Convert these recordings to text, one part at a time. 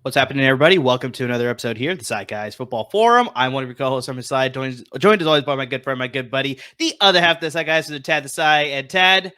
What's happening, everybody? Welcome to another episode here of the Desai Guys Football Forum. I'm one of your co-hosts on my side, joined as always by my good friend, my good buddy, the other half of the Desai Guys, is Tad Desai. And Tad,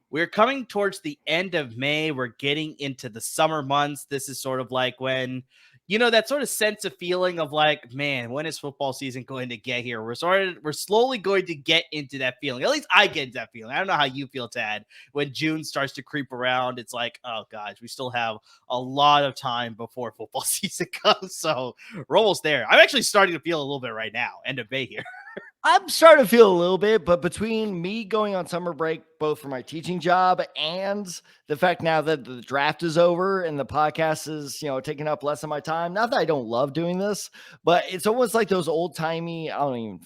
we're coming towards the end of May. We're getting into the summer months. This is sort of like when, that sort of sense of feeling of like, man, when is football season going to get here? We're slowly going to get into that feeling. At least I get into that feeling. I don't know how you feel, Tad. When June starts to creep around, it's like, oh gosh, we still have a lot of time before football season comes. So we're almost there. I'm actually starting to feel a little bit right now, end of May here. I'm starting to feel a little bit, but between me going on summer break, both for my teaching job and the fact now that the draft is over and the podcast is, taking up less of my time, not that I don't love doing this, but it's almost like those old timey,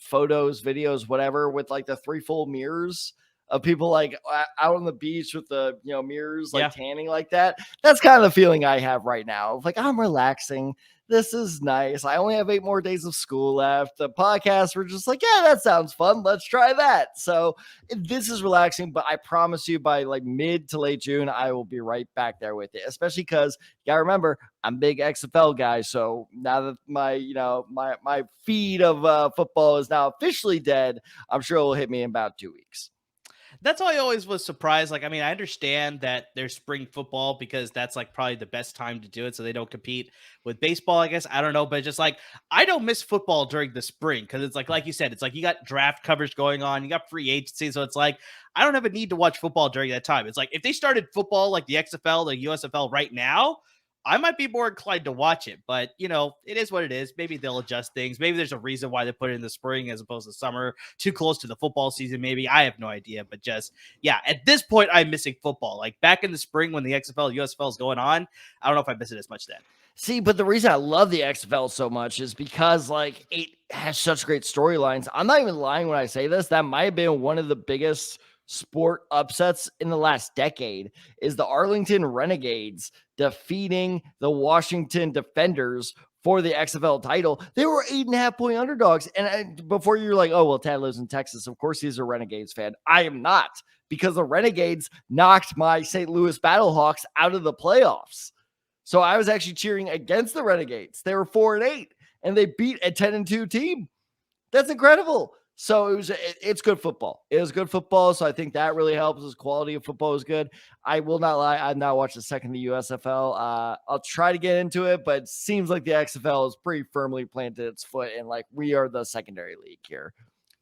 photos, videos, whatever, with like the 3 full mirrors of people like out on the beach with the, mirrors, like tanning like that. That's kind of the feeling I have right now. Like I'm relaxing. This is nice. I only have 8 more days of school left. The podcast, we're just like, yeah, that sounds fun. Let's try that. So this is relaxing, but I promise you by like mid to late June, I will be right back there with it, especially because you gotta remember, I'm a big XFL guy. So now that my feed of football is now officially dead, I'm sure it'll hit me in about 2 weeks. That's why I always was surprised. Like, I mean, I understand that there's spring football because that's like probably the best time to do it. So they don't compete with baseball, I guess. I don't know. But just like, I don't miss football during the spring because it's like you said, it's like you got draft coverage going on. You got free agency. So it's like, I don't have a need to watch football during that time. It's like if they started football like the XFL, the USFL right now, I might be more inclined to watch it, but it is what it is. Maybe they'll adjust things. Maybe there's a reason why they put it in the spring as opposed to summer, too close to the football season. Maybe I have no idea, but at this point, I'm missing football. Like back in the spring when the XFL, USFL is going on, I don't know if I miss it as much then. See, but the reason I love the XFL so much is because like it has such great storylines. I'm not even lying when I say this. That might have been one of the biggest sport upsets in the last decade is the Arlington Renegades defeating the Washington Defenders for the XFL title. They were 8.5 point underdogs. And before you're like, oh, well, Tad lives in Texas. Of course, he's a Renegades fan. I am not, because the Renegades knocked my St. Louis Battlehawks out of the playoffs. So I was actually cheering against the Renegades. They were 4-8 and they beat a 10-2 team. That's incredible. So it's good football. It was good football. So I think that really helps. His quality of football is good. I will not lie. I've not watched the second the USFL. I'll try to get into it, but it seems like the XFL is pretty firmly planted its foot in like we are the secondary league here.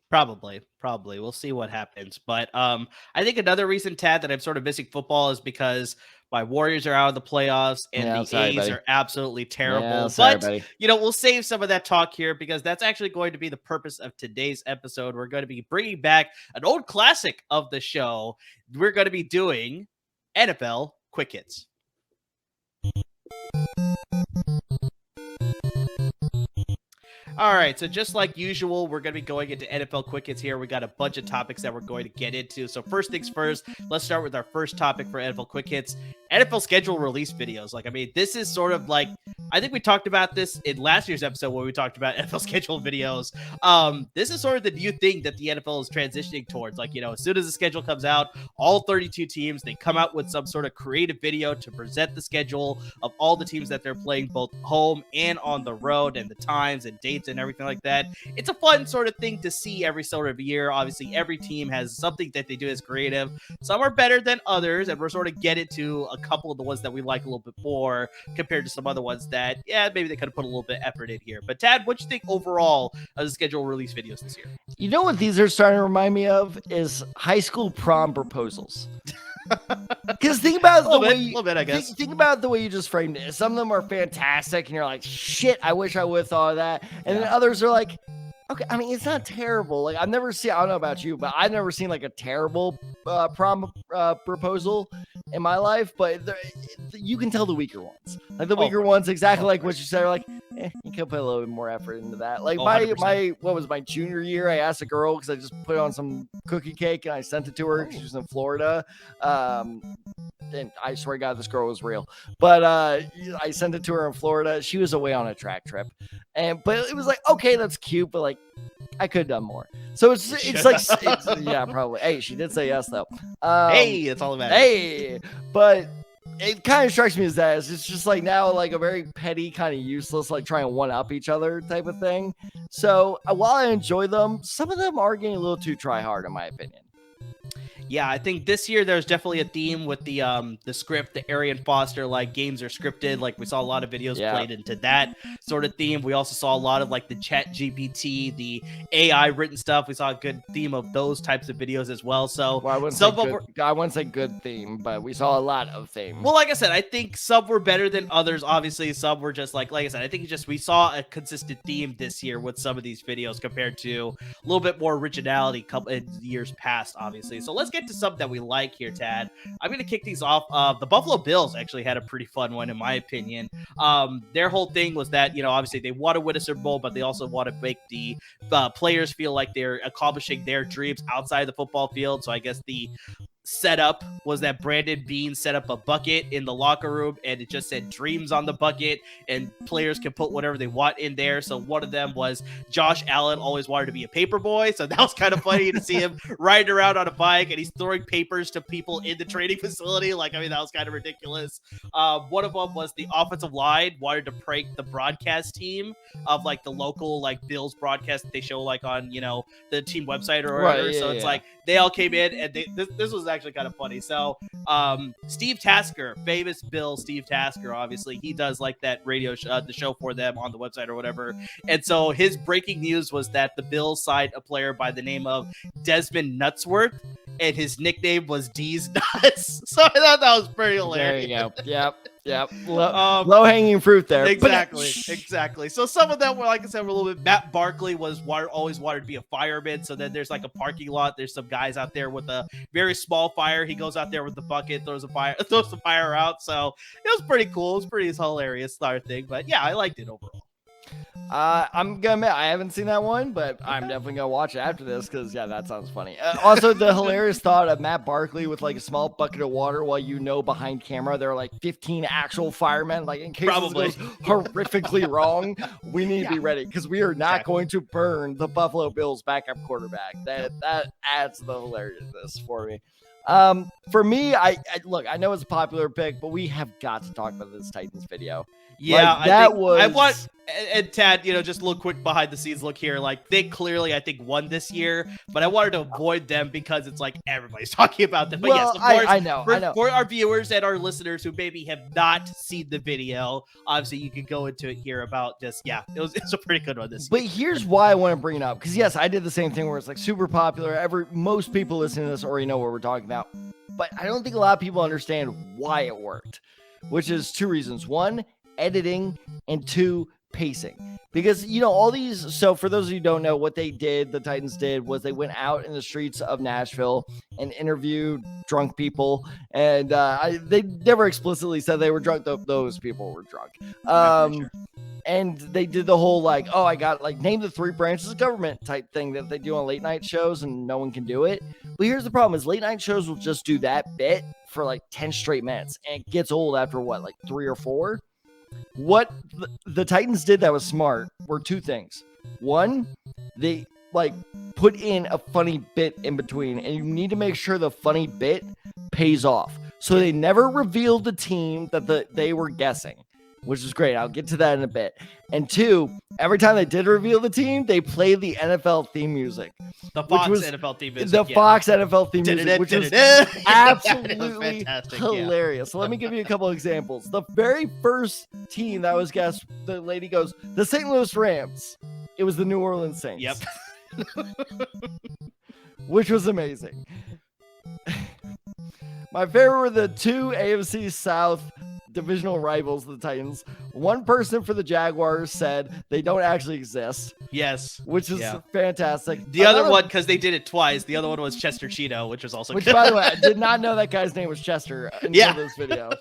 Probably. We'll see what happens. But I think another reason, Tad, that I'm sort of missing football is because my Warriors are out of the playoffs and A's are absolutely terrible. We'll save some of that talk here because that's actually going to be the purpose of today's episode. We're going to be bringing back an old classic of the show. We're going to be doing NFL Quick Hits. All right, so just like usual, we're going to be going into NFL Quick Hits here. We got a bunch of topics that we're going to get into. So first things first, let's start with our first topic for NFL Quick Hits, NFL schedule release videos. Like, I mean, this is sort of like, I think we talked about this in last year's episode when we talked about NFL schedule videos. This is sort of the new thing that the NFL is transitioning towards. Like, as soon as the schedule comes out, all 32 teams, they come out with some sort of creative video to present the schedule of all the teams that they're playing both home and on the road and the times and dates and everything like that. It's a fun sort of thing to see every sort of year. Obviously, every team has something that they do as creative. Some are better than others, and we're sort of getting to a couple of the ones that we like a little bit more compared to some other ones that, maybe they could have put a little bit of effort in here. But Tad, what do you think overall of the schedule release videos this year? You know what these are starting to remind me of is high school prom proposals. Because think about the way think about the way you just framed it. Some of them are fantastic, and you're like, "Shit, I wish I would have thought of that." And then others are like, "Okay, I mean, it's not terrible." Like I've never seen. I don't know about you, but I've never seen like a terrible prom proposal. in my life, but you can tell the weaker ones. Like the weaker course. ones, exactly like what you said, are like, you can put a little bit more effort into that. Like 100%. what was my junior year? I asked a girl because I just put on some cookie cake and I sent it to her because she was in Florida. And I swear to God, this girl was real. But I sent it to her in Florida. She was away on a track trip, but it was like, okay, that's cute, but like, I could have done more. So it's like, yeah, probably. Hey, she did say yes though. Hey, that's all that matters. Hey, but it kind of strikes me as that it's just like now like a very petty, kind of useless, like trying to one up each other type of thing. So while I enjoy them, some of them are getting a little too try hard, in my opinion. Yeah, I think this year there's definitely a theme with the script, the Arian Foster, like games are scripted. Like we saw a lot of videos played into that sort of theme. We also saw a lot of like the Chat GPT, the AI written stuff. We saw a good theme of those types of videos as well. So I wouldn't say good theme, but we saw a lot of themes. Well, like I said, I think some were better than others. Obviously, some were just like I said, I think it's just we saw a consistent theme this year with some of these videos compared to a little bit more originality in years past, obviously. So let's get to something that we like here, Tad. I'm going to kick these off. The Buffalo Bills actually had a pretty fun one, in my opinion. Their whole thing was that, obviously they want to win a Super Bowl, but they also want to make the players feel like they're accomplishing their dreams outside the football field. So I guess the setup was that Brandon Beane set up a bucket in the locker room and it just said dreams on the bucket and players can put whatever they want in there. So one of them was Josh Allen always wanted to be a paper boy. So that was kind of funny to see him riding around on a bike and he's throwing papers to people in the training facility. That was kind of ridiculous. One of them was the offensive line wanted to prank the broadcast team of like the local like Bills broadcast that they show like on, the team website or whatever. Right, so it's like they all came in and this was actually kind of funny. So Steve Tasker, famous Bill Steve Tasker, obviously he does like that radio the show for them on the website or whatever. And so his breaking news was that the Bills signed a player by the name of Desmond Nutsworth and his nickname was D's Nuts. So I thought that was pretty hilarious. There you go. Yep. Low hanging fruit there. Exactly. So some of them were, like I said, were a little bit. Matt Barkley always wanted to be a fireman. So then there's like a parking lot. There's some guys out there with a very small fire. He goes out there with the bucket, throws the fire out. So it was pretty cool. It was pretty hilarious sort of thing. But yeah, I liked it overall. I'm gonna admit I haven't seen that one, but I'm definitely gonna watch it after this because that sounds funny. Also, the hilarious thought of Matt Barkley with like a small bucket of water while behind camera there are like 15 actual firemen. Like in case this goes horrifically wrong, we need to be ready because we are not going to burn the Buffalo Bills backup quarterback. That adds to the hilariousness for me. For me, I look, I know it's a popular pick, but we have got to talk about this Titans video. Yeah, and Tad, just a little quick behind the scenes look here. Like they clearly, I think, won this year, but I wanted to avoid them because it's like everybody's talking about them. But yes, of course, I know. For our viewers and our listeners who maybe have not seen the video, obviously you can go into it here about just it was a pretty good one this year. But here's why I want to bring it up because yes, I did the same thing where it's like super popular. Most people listening to this already know what we're talking about, but I don't think a lot of people understand why it worked, which is two reasons: one, editing, and two, pacing. Because all these, so for those of you who don't know what the Titans did was they went out in the streets of Nashville and interviewed drunk people, and they never explicitly said they were drunk, though those people were drunk. Sure. And they did the whole I got name the 3 branches of government type thing that they do on late night shows and no one can do it. But here's the problem is late night shows will just do that bit for 10 straight minutes and it gets old after 3 or 4. What the Titans did that was smart were 2 things. One, they put in a funny bit in between, and you need to make sure the funny bit pays off. So they never revealed the team that they were guessing, which is great. I'll get to that in a bit. And 2, every time they did reveal the team, they played the NFL theme music. The Fox NFL theme music. The Fox NFL theme music, which is absolutely hilarious. So let me give you a couple examples. The very first team that was guessed, the lady goes, the St. Louis Rams. It was the New Orleans Saints. Yep. Which was amazing. My favorite were the 2 AFC South divisional rivals of the Titans. One person for the Jaguars said they don't actually exist. Yes. which is Yeah. fantastic. The other one, because they did it twice. The other one was Chester Cheeto, which was also Which, good. by the way, I did not know that guy's name was Chester until this video.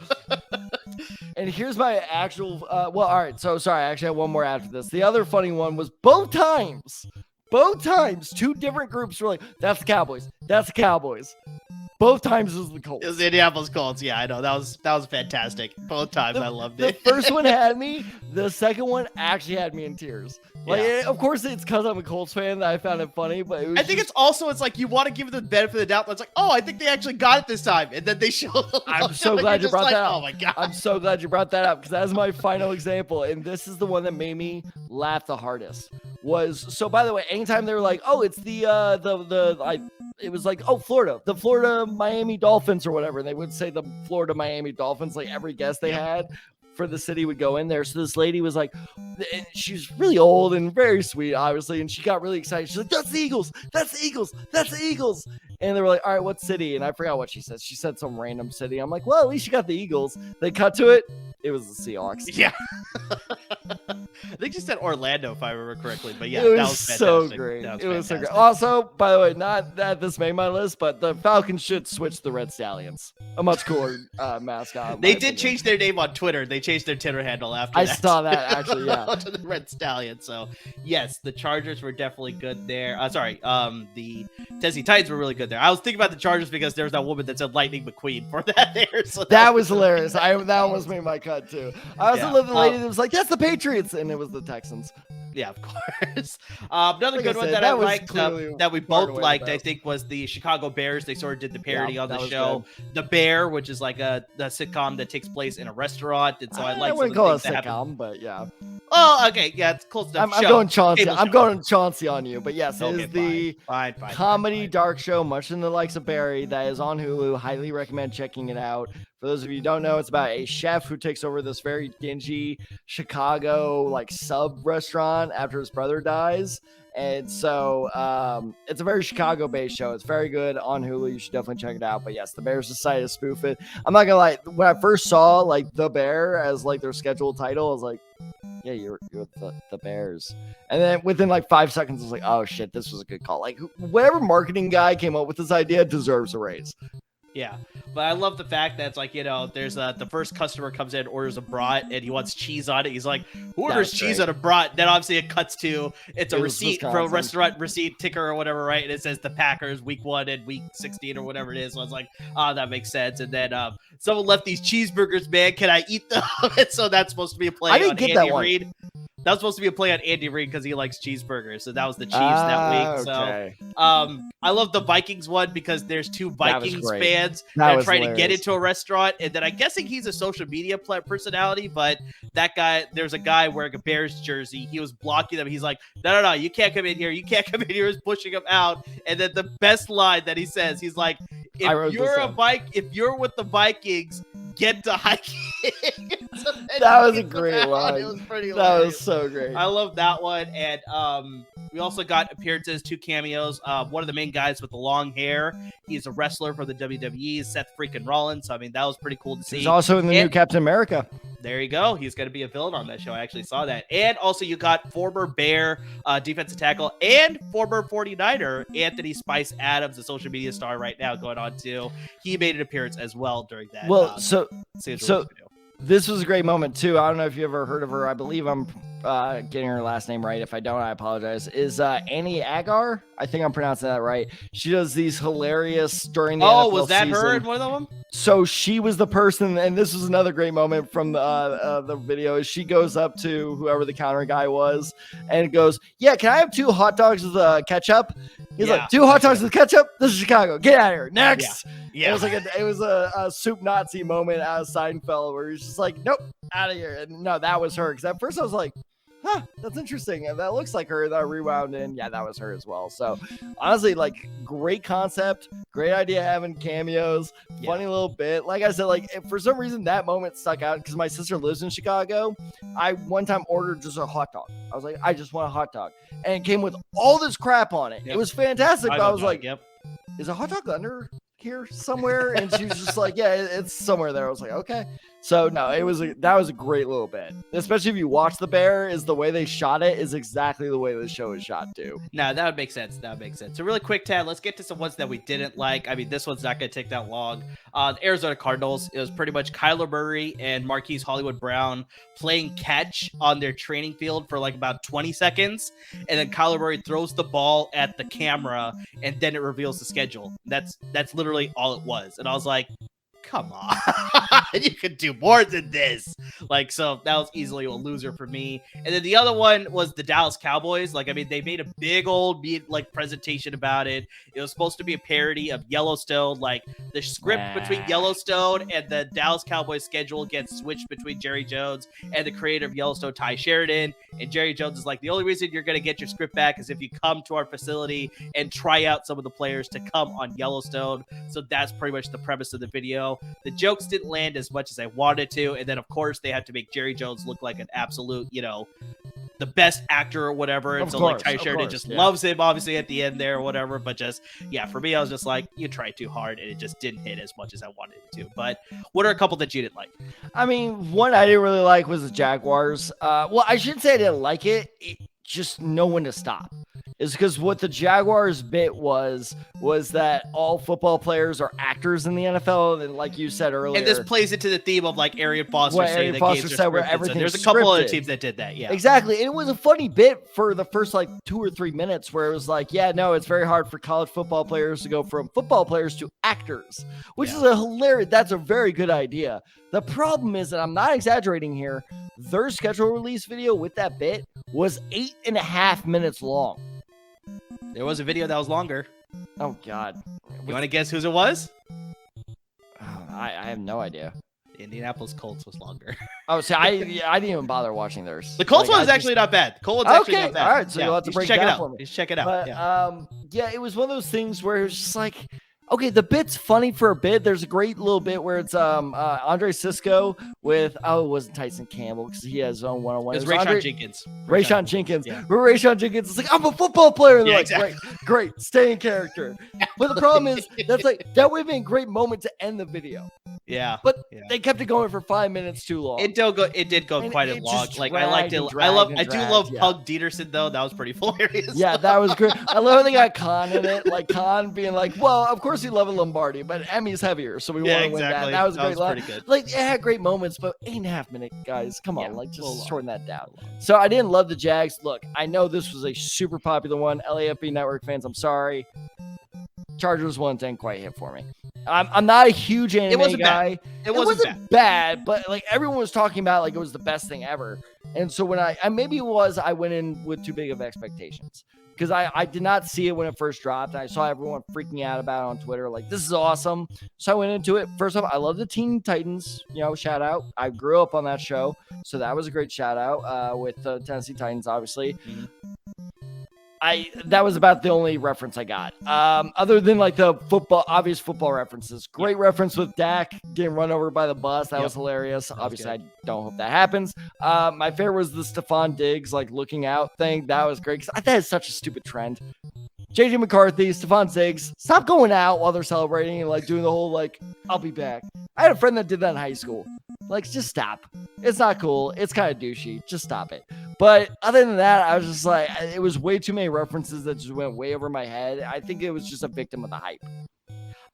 And here's my actual, all right. So sorry, I actually have one more after this. The other funny one was both times, two different groups were like, that's the Cowboys. That's the Cowboys. Both times it was the Colts. It was the Indianapolis Colts. Yeah, I know. That was fantastic. Both times I loved it. The first one had me. The second one actually had me in tears. Like, of course, it's because I'm a Colts fan that I found it funny, but it was I think it's also, it's like you want to give them the benefit of the doubt, but it's like, oh, I think they actually got it this time. And then they show I'm so glad you brought that up. Oh my God. I'm so glad you brought that up because that is my final example. And this is the one that made me laugh the hardest. So by the way, anytime they were like, oh, it's it was like, oh, Florida, the Florida Miami Dolphins or whatever. And they would say the Florida Miami Dolphins, like every guest they had for the city would go in there. So this lady was like, and she was really old and very sweet, obviously. And she got really excited. She's like, that's the Eagles. That's the Eagles. That's the Eagles. And they were like, all right, what city? And I forgot what she said. She said some random city. I'm like, well, at least you got the Eagles. They cut to it. It was the Seahawks. Yeah. I think she said Orlando, if I remember correctly. But yeah, it was that was so fantastic. great. That was It was so fantastic. great. Also, by the way, not that this made my list, but the Falcons should switch the Red Stallions. A much cooler mascot. in They my did opinion. change their name on Twitter. They changed their Twitter handle after I that. saw that, actually, yeah. To the Red Stallion. So, yes, the Chargers were definitely good there. The Tennessee Titans were really good there. I was thinking about the Chargers because there's that woman that said Lightning McQueen for that there. So That was hilarious. That almost made my cut, too. I also Yeah. love the lady that was like, that's the Patriots. And it was the Texans. Yeah, of course. Another Like good I one said, that I that was liked, clearly that we far both away liked, the I best. think, was the Chicago Bears. They sort of did the parody Yeah, on the that was show. The Bear, which is like the sitcom that takes place in a restaurant. And so I like some of wouldn't the call it things a that happen. sitcom, but yeah. Oh, okay. Yeah, it's close enough. I'm Show. going Chauncey. Cable I'm show. going Chauncey on you. But yes, it Okay, is the fine, comedy fine. dark show, much in the likes of Barry, that is on Hulu. Highly recommend checking it out. For those of you who don't know, it's about a chef who takes over this very dingy Chicago like sub restaurant after his brother dies. And so it's a very Chicago-based show. It's very good on Hulu. You should definitely check it out. But yes, the Bears decided to spoof it. I'm not gonna lie. When I first saw like the Bear as like their scheduled title, I was like, yeah, you're the Bears. And then within like 5 seconds, I was like, oh shit, this was a good call. Like whatever marketing guy came up with this idea deserves a raise. Yeah, but I love the fact that it's like, there's the first customer comes in, orders a brat, and he wants cheese on it. He's like, who orders cheese great. on a brat? Then obviously it cuts to, it's a It was receipt from a Wisconsin. restaurant receipt ticker or whatever, right? And it says the Packers week 1 and week 16 or whatever it is. So I was like, that makes sense. And then someone left these cheeseburgers, man. Can I eat them? And so that's supposed to be a play I didn't on get Andy that one. Reid. That was supposed to be a play on Andy Reid because he likes cheeseburgers. So that was the Chiefs that week. Okay. So I love the Vikings one because there's two That was Vikings great. fans That that are was trying to get hilarious. into a restaurant. And then I'm guessing he's a social media personality, but that guy, there's a guy wearing a Bears jersey. He was blocking them. He's like, no, you can't come in here. You can't come in here. He's pushing him out. And then the best line that he says, he's like, I wrote if you're this a down. if you're with the Vikings, get to hiking. So then That he was a gets them great out. line. It was pretty That hilarious. was so great. I love that one. And we also got appearances, 2 cameos. One of the main guys with the long hair, he's a wrestler for the WWE, Seth freaking Rollins. So, I mean, that was pretty cool to see. He's also in the new And- Captain America. There you go. He's going to be a villain on that show. I actually saw that. And also you got former Bear defensive tackle and former 49er Anthony Spice Adams, a social media star right now, going on too. He made an appearance as well during that. Well, so Sage so- Rose video. this was a great moment too. I don't know if you ever heard of her. I believe I'm getting her last name right. If I don't, I apologize. Is Annie Agar? I think I'm pronouncing that right. She does these hilarious during the Oh, NFL was that her season. in one of them? So she was the person, and this was another great moment from the video. Is she goes up to whoever the counter guy was and goes, "Yeah, can I have 2 hot dogs with ketchup?" He's Yeah. like, 2 hot dogs with ketchup. This is Chicago. Get out of here. Next. Yeah. It was a soup Nazi moment out of Seinfeld where he's just like, nope, out of here. And no, that was her. Because at first I was like, huh, that's interesting. And that looks like her. And I rewound and yeah, that was her as well. So honestly, like great concept, great idea having cameos, funny little bit. Like I said, like if for some reason that moment stuck out because my sister lives in Chicago. I one time ordered just a hot dog. I was like, I just want a hot dog. And it came with all this crap on it. Yep. It was fantastic. But I was like, yep. is a hot dog under here somewhere? And she was just like, yeah, it's somewhere there. I was like, okay. So no, that was a great little bit, especially if you watch the bear. Is the way they shot it is exactly the way the show is shot too. No, that would make sense. That would make sense. So really quick, Tad, let's get to some ones that we didn't like. I mean, this one's not going to take that long. The Arizona Cardinals, it was pretty much Kyler Murray and Marquise Hollywood Brown playing catch on their training field for like about 20 seconds. And then Kyler Murray throws the ball at the camera and then it reveals the schedule. That's literally all it was. And I was like, come on, you could do more than this. Like, so that was easily a loser for me. And then the other one was the Dallas Cowboys. Like, I mean, they made a big old presentation about it. It was supposed to be a parody of Yellowstone. Like, the script between Yellowstone and the Dallas Cowboys schedule gets switched between Jerry Jones and the creator of Yellowstone, Ty Sheridan. And Jerry Jones is like, the only reason you're going to get your script back is if you come to our facility and try out some of the players to come on Yellowstone. So that's pretty much the premise of the video. The jokes didn't land as much as I wanted to. And then, of course, they had to make Jerry Jones look like an absolute, the best actor or whatever. And so, like, Ty Sheridan just loves him, obviously, at the end there or whatever. But just, for me, I was just like, you tried too hard, and it just didn't hit as much as I wanted it to. But what are a couple that you didn't like? I mean, one I didn't really like was the Jaguars. Well, I shouldn't say I didn't like it. Just know when to stop. Is because what the Jaguars bit was that all football players are actors in the NFL, and like you said earlier, and this plays into the theme of like Arian Foster saying that games are said where scripted. everything. So there's a couple other teams that did that, exactly. And it was a funny bit for the first like 2 or 3 minutes where it was like, it's very hard for college football players to go from football players to actors, which is a hilarious. That's a very good idea. The problem is, and I'm not exaggerating here, their schedule release video with that bit was 8.5 minutes long. There was a video that was longer. Oh, God. You want to guess whose it was? I have no idea. Indianapolis Colts was longer. Oh, so I didn't even bother watching theirs. The Colts one was actually not bad. The Colts actually not bad. All right, so you'll have to break it down for me. Just check it out. But, it was one of those things where it was just like, okay, the bit's funny for a bit. There's a great little bit where it's Andre Sisco with, it wasn't Tyson Campbell because he has his own one-on-one. It was Rayshawn Jenkins. Rayshawn Jenkins. Yeah. Where Rayshawn Jenkins is like, I'm a football player. And they're exactly. Great, stay in character. But the problem is, that would have been a great moment to end the video. Yeah. But they kept it going for 5 minutes too long. It did go quite a long. Like, I liked it. I do love Pug Dieterson though. That was pretty hilarious. Yeah, that was great. I love how they got Khan in it. Like Khan being like, well, of course you love a Lombardi, but Emmy's heavier, so we want to win that. That was a great line. Pretty good. Like, it had great moments, but 8.5 minutes, guys. Come on, just shorten that down. So I didn't love the Jags. Look, I know this was a super popular one. LAFB Network fans, I'm sorry. Chargers one didn't quite hit for me. I'm not a huge anime guy. It wasn't bad, but like everyone was talking about like it was the best thing ever. And so when I went in with too big of expectations because I did not see it when it first dropped. I saw everyone freaking out about it on Twitter, like this is awesome. So I went into it. First off, I love the Teen Titans, shout out. I grew up on that show, so that was a great shout out with the Tennessee Titans, obviously. Mm-hmm. That was about the only reference I got. Other than like the obvious football references. Great reference with Dak getting run over by the bus. That was hilarious. Obviously, I don't hope that happens. My favorite was the Stephon Diggs like looking out thing. That was great because that is such a stupid trend. JJ McCarthy, Stephon Diggs, stop going out while they're celebrating and like doing the whole like I'll be back. I had a friend that did that in high school. Like, just stop. It's not cool. It's kind of douchey. Just stop it. But other than that, I was just like, it was way too many references that just went way over my head. I think it was just a victim of the hype.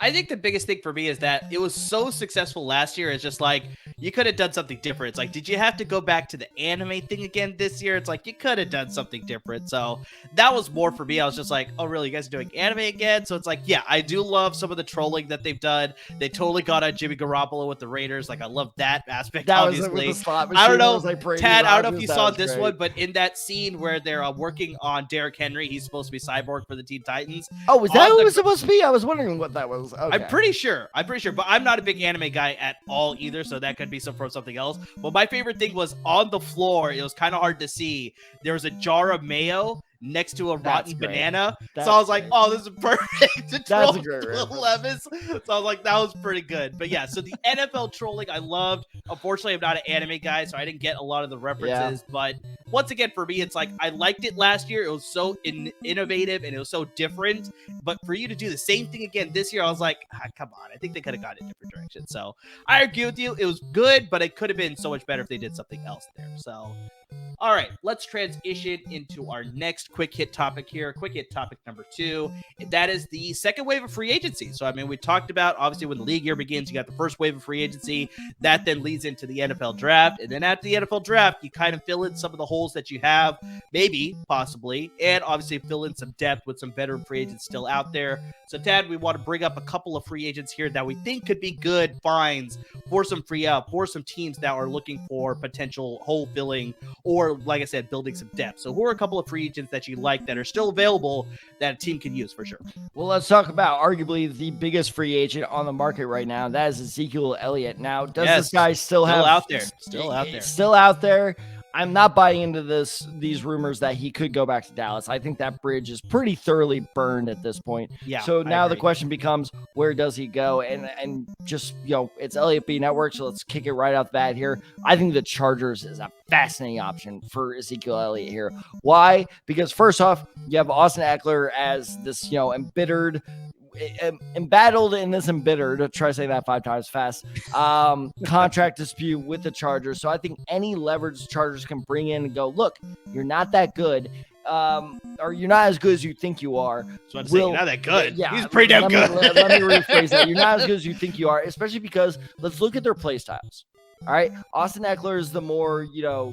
I think the biggest thing for me is that it was so successful last year. It's just like, you could have done something different. It's like, did you have to go back to the anime thing again this year? It's like, you could have done something different. So that was more for me. I was just like, oh, really? You guys are doing anime again? So it's like, yeah, I do love some of the trolling that they've done. They totally got on Jimmy Garoppolo with the Raiders. Like, I love that aspect, obviously. I don't know, Tad, I don't know if you saw this one, but in that scene where they're working on Derrick Henry, he's supposed to be Cyborg for the Teen Titans. Oh, was that who it was supposed to be? I was wondering what that was. Okay. I'm pretty sure, but I'm not a big anime guy at all either, so that could be from something else. But my favorite thing was on the floor, it was kind of hard to see, there was a jar of mayo, next to a That's rotten great. banana. That's so I was like, great. oh, this is perfect to troll That's a great Will reference. Levis. So I was like, that was pretty good. But yeah, so the NFL trolling I loved. Unfortunately, I'm not an anime guy, so I didn't get a lot of the references. But once again, for me, it's like I liked it last year. It was so innovative and it was so different. But for you to do the same thing again this year, I was like, come on. I think they could have gone in a different direction. So I agree with you. It was good, but it could have been so much better if they did something else there. So all right, let's transition into our next quick hit topic here. Quick hit topic number 2, and that is the second wave of free agency. So, I mean, we talked about, obviously, when the league year begins, you got the first wave of free agency. That then leads into the NFL draft. And then after the NFL draft, you kind of fill in some of the holes that you have, maybe, possibly, and obviously fill in some depth with some veteran free agents still out there. So, Tad, we want to bring up a couple of free agents here that we think could be good finds for some for some teams that are looking for potential hole filling or, like I said, building some depth. So who are a couple of free agents that you like that are still available that a team can use for sure? Well, let's talk about arguably the biggest free agent on the market right now. That is Ezekiel Elliott. Now, does this guy still out there? Still out there. I'm not buying into these rumors that he could go back to Dallas. I think that bridge is pretty thoroughly burned at this point. Yeah. So now the question becomes, where does he go? And just, it's LAFB Network, so let's kick it right off the bat here. I think the Chargers is a fascinating option for Ezekiel Elliott here. Why? Because first off, you have Austin Eckler as this, embattled in this embittered, try to say that 5 times fast, contract dispute with the Chargers. So I think any leverage the Chargers can bring in and go, look, you're not that good. Or you're not as good as you think you are. So I'm saying you're not that good. Yeah, he's pretty damn good. Let me rephrase that. You're not as good as you think you are, especially because let's look at their play styles. All right, Austin Eckler is the more,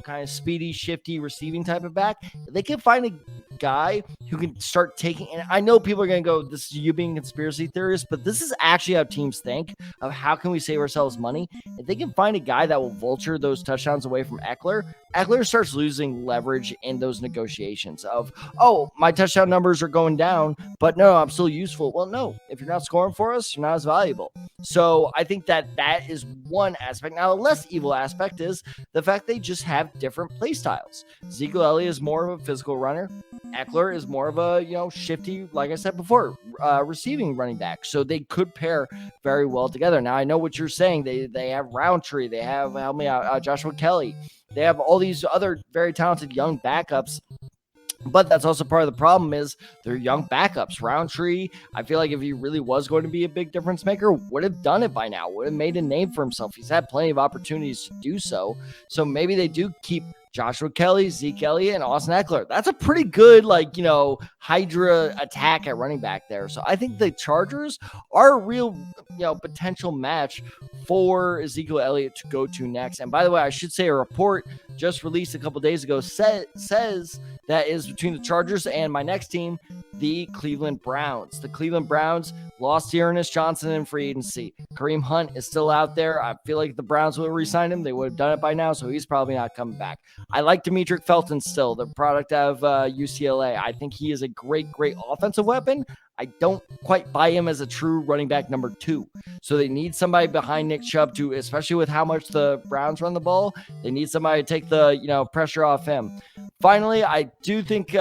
kind of speedy, shifty receiving type of back. They can find a guy who can start taking, and I know people are going to go, this is you being conspiracy theorist, but this is actually how teams think of how can we save ourselves money. If they can find a guy that will vulture those touchdowns away from Eckler starts losing leverage in those negotiations of, oh, my touchdown numbers are going down, but no, I'm still useful. Well, no, if you're not scoring for us, you're not as valuable. So I think that is one aspect. Now, a less evil aspect is the fact they just have different play styles. Ezekiel Elliott is more of a physical runner. Eckler is more of a, shifty, like I said before, receiving running back. So they could pair very well together. Now, I know what you're saying. They have Roundtree. They have, help me out, Joshua Kelly. They have all these other very talented young backups. But that's also part of the problem is they're young backups. Roundtree, I feel like if he really was going to be a big difference maker, would have done it by now, would have made a name for himself. He's had plenty of opportunities to do so. So maybe they do keep Joshua Kelly, Zeke Elliott, and Austin Eckler. That's a pretty good, Hydra attack at running back there. So I think the Chargers are a real, potential match for Ezekiel Elliott to go to next. And by the way, I should say a report just released a couple days ago says that is between the Chargers and my next team, the Cleveland Browns. The Cleveland Browns lost Ernest Johnson in free agency. Kareem Hunt is still out there. I feel like the Browns would have re-signed him. They would have done it by now, so he's probably not coming back. I like Demetric Felton still, the product of UCLA. I think he is a great offensive weapon. I don't quite buy him as a true running back number 2. So they need somebody behind Nick Chubb to, especially with how much the Browns run the ball, they need somebody to take the, pressure off him. Finally, I do think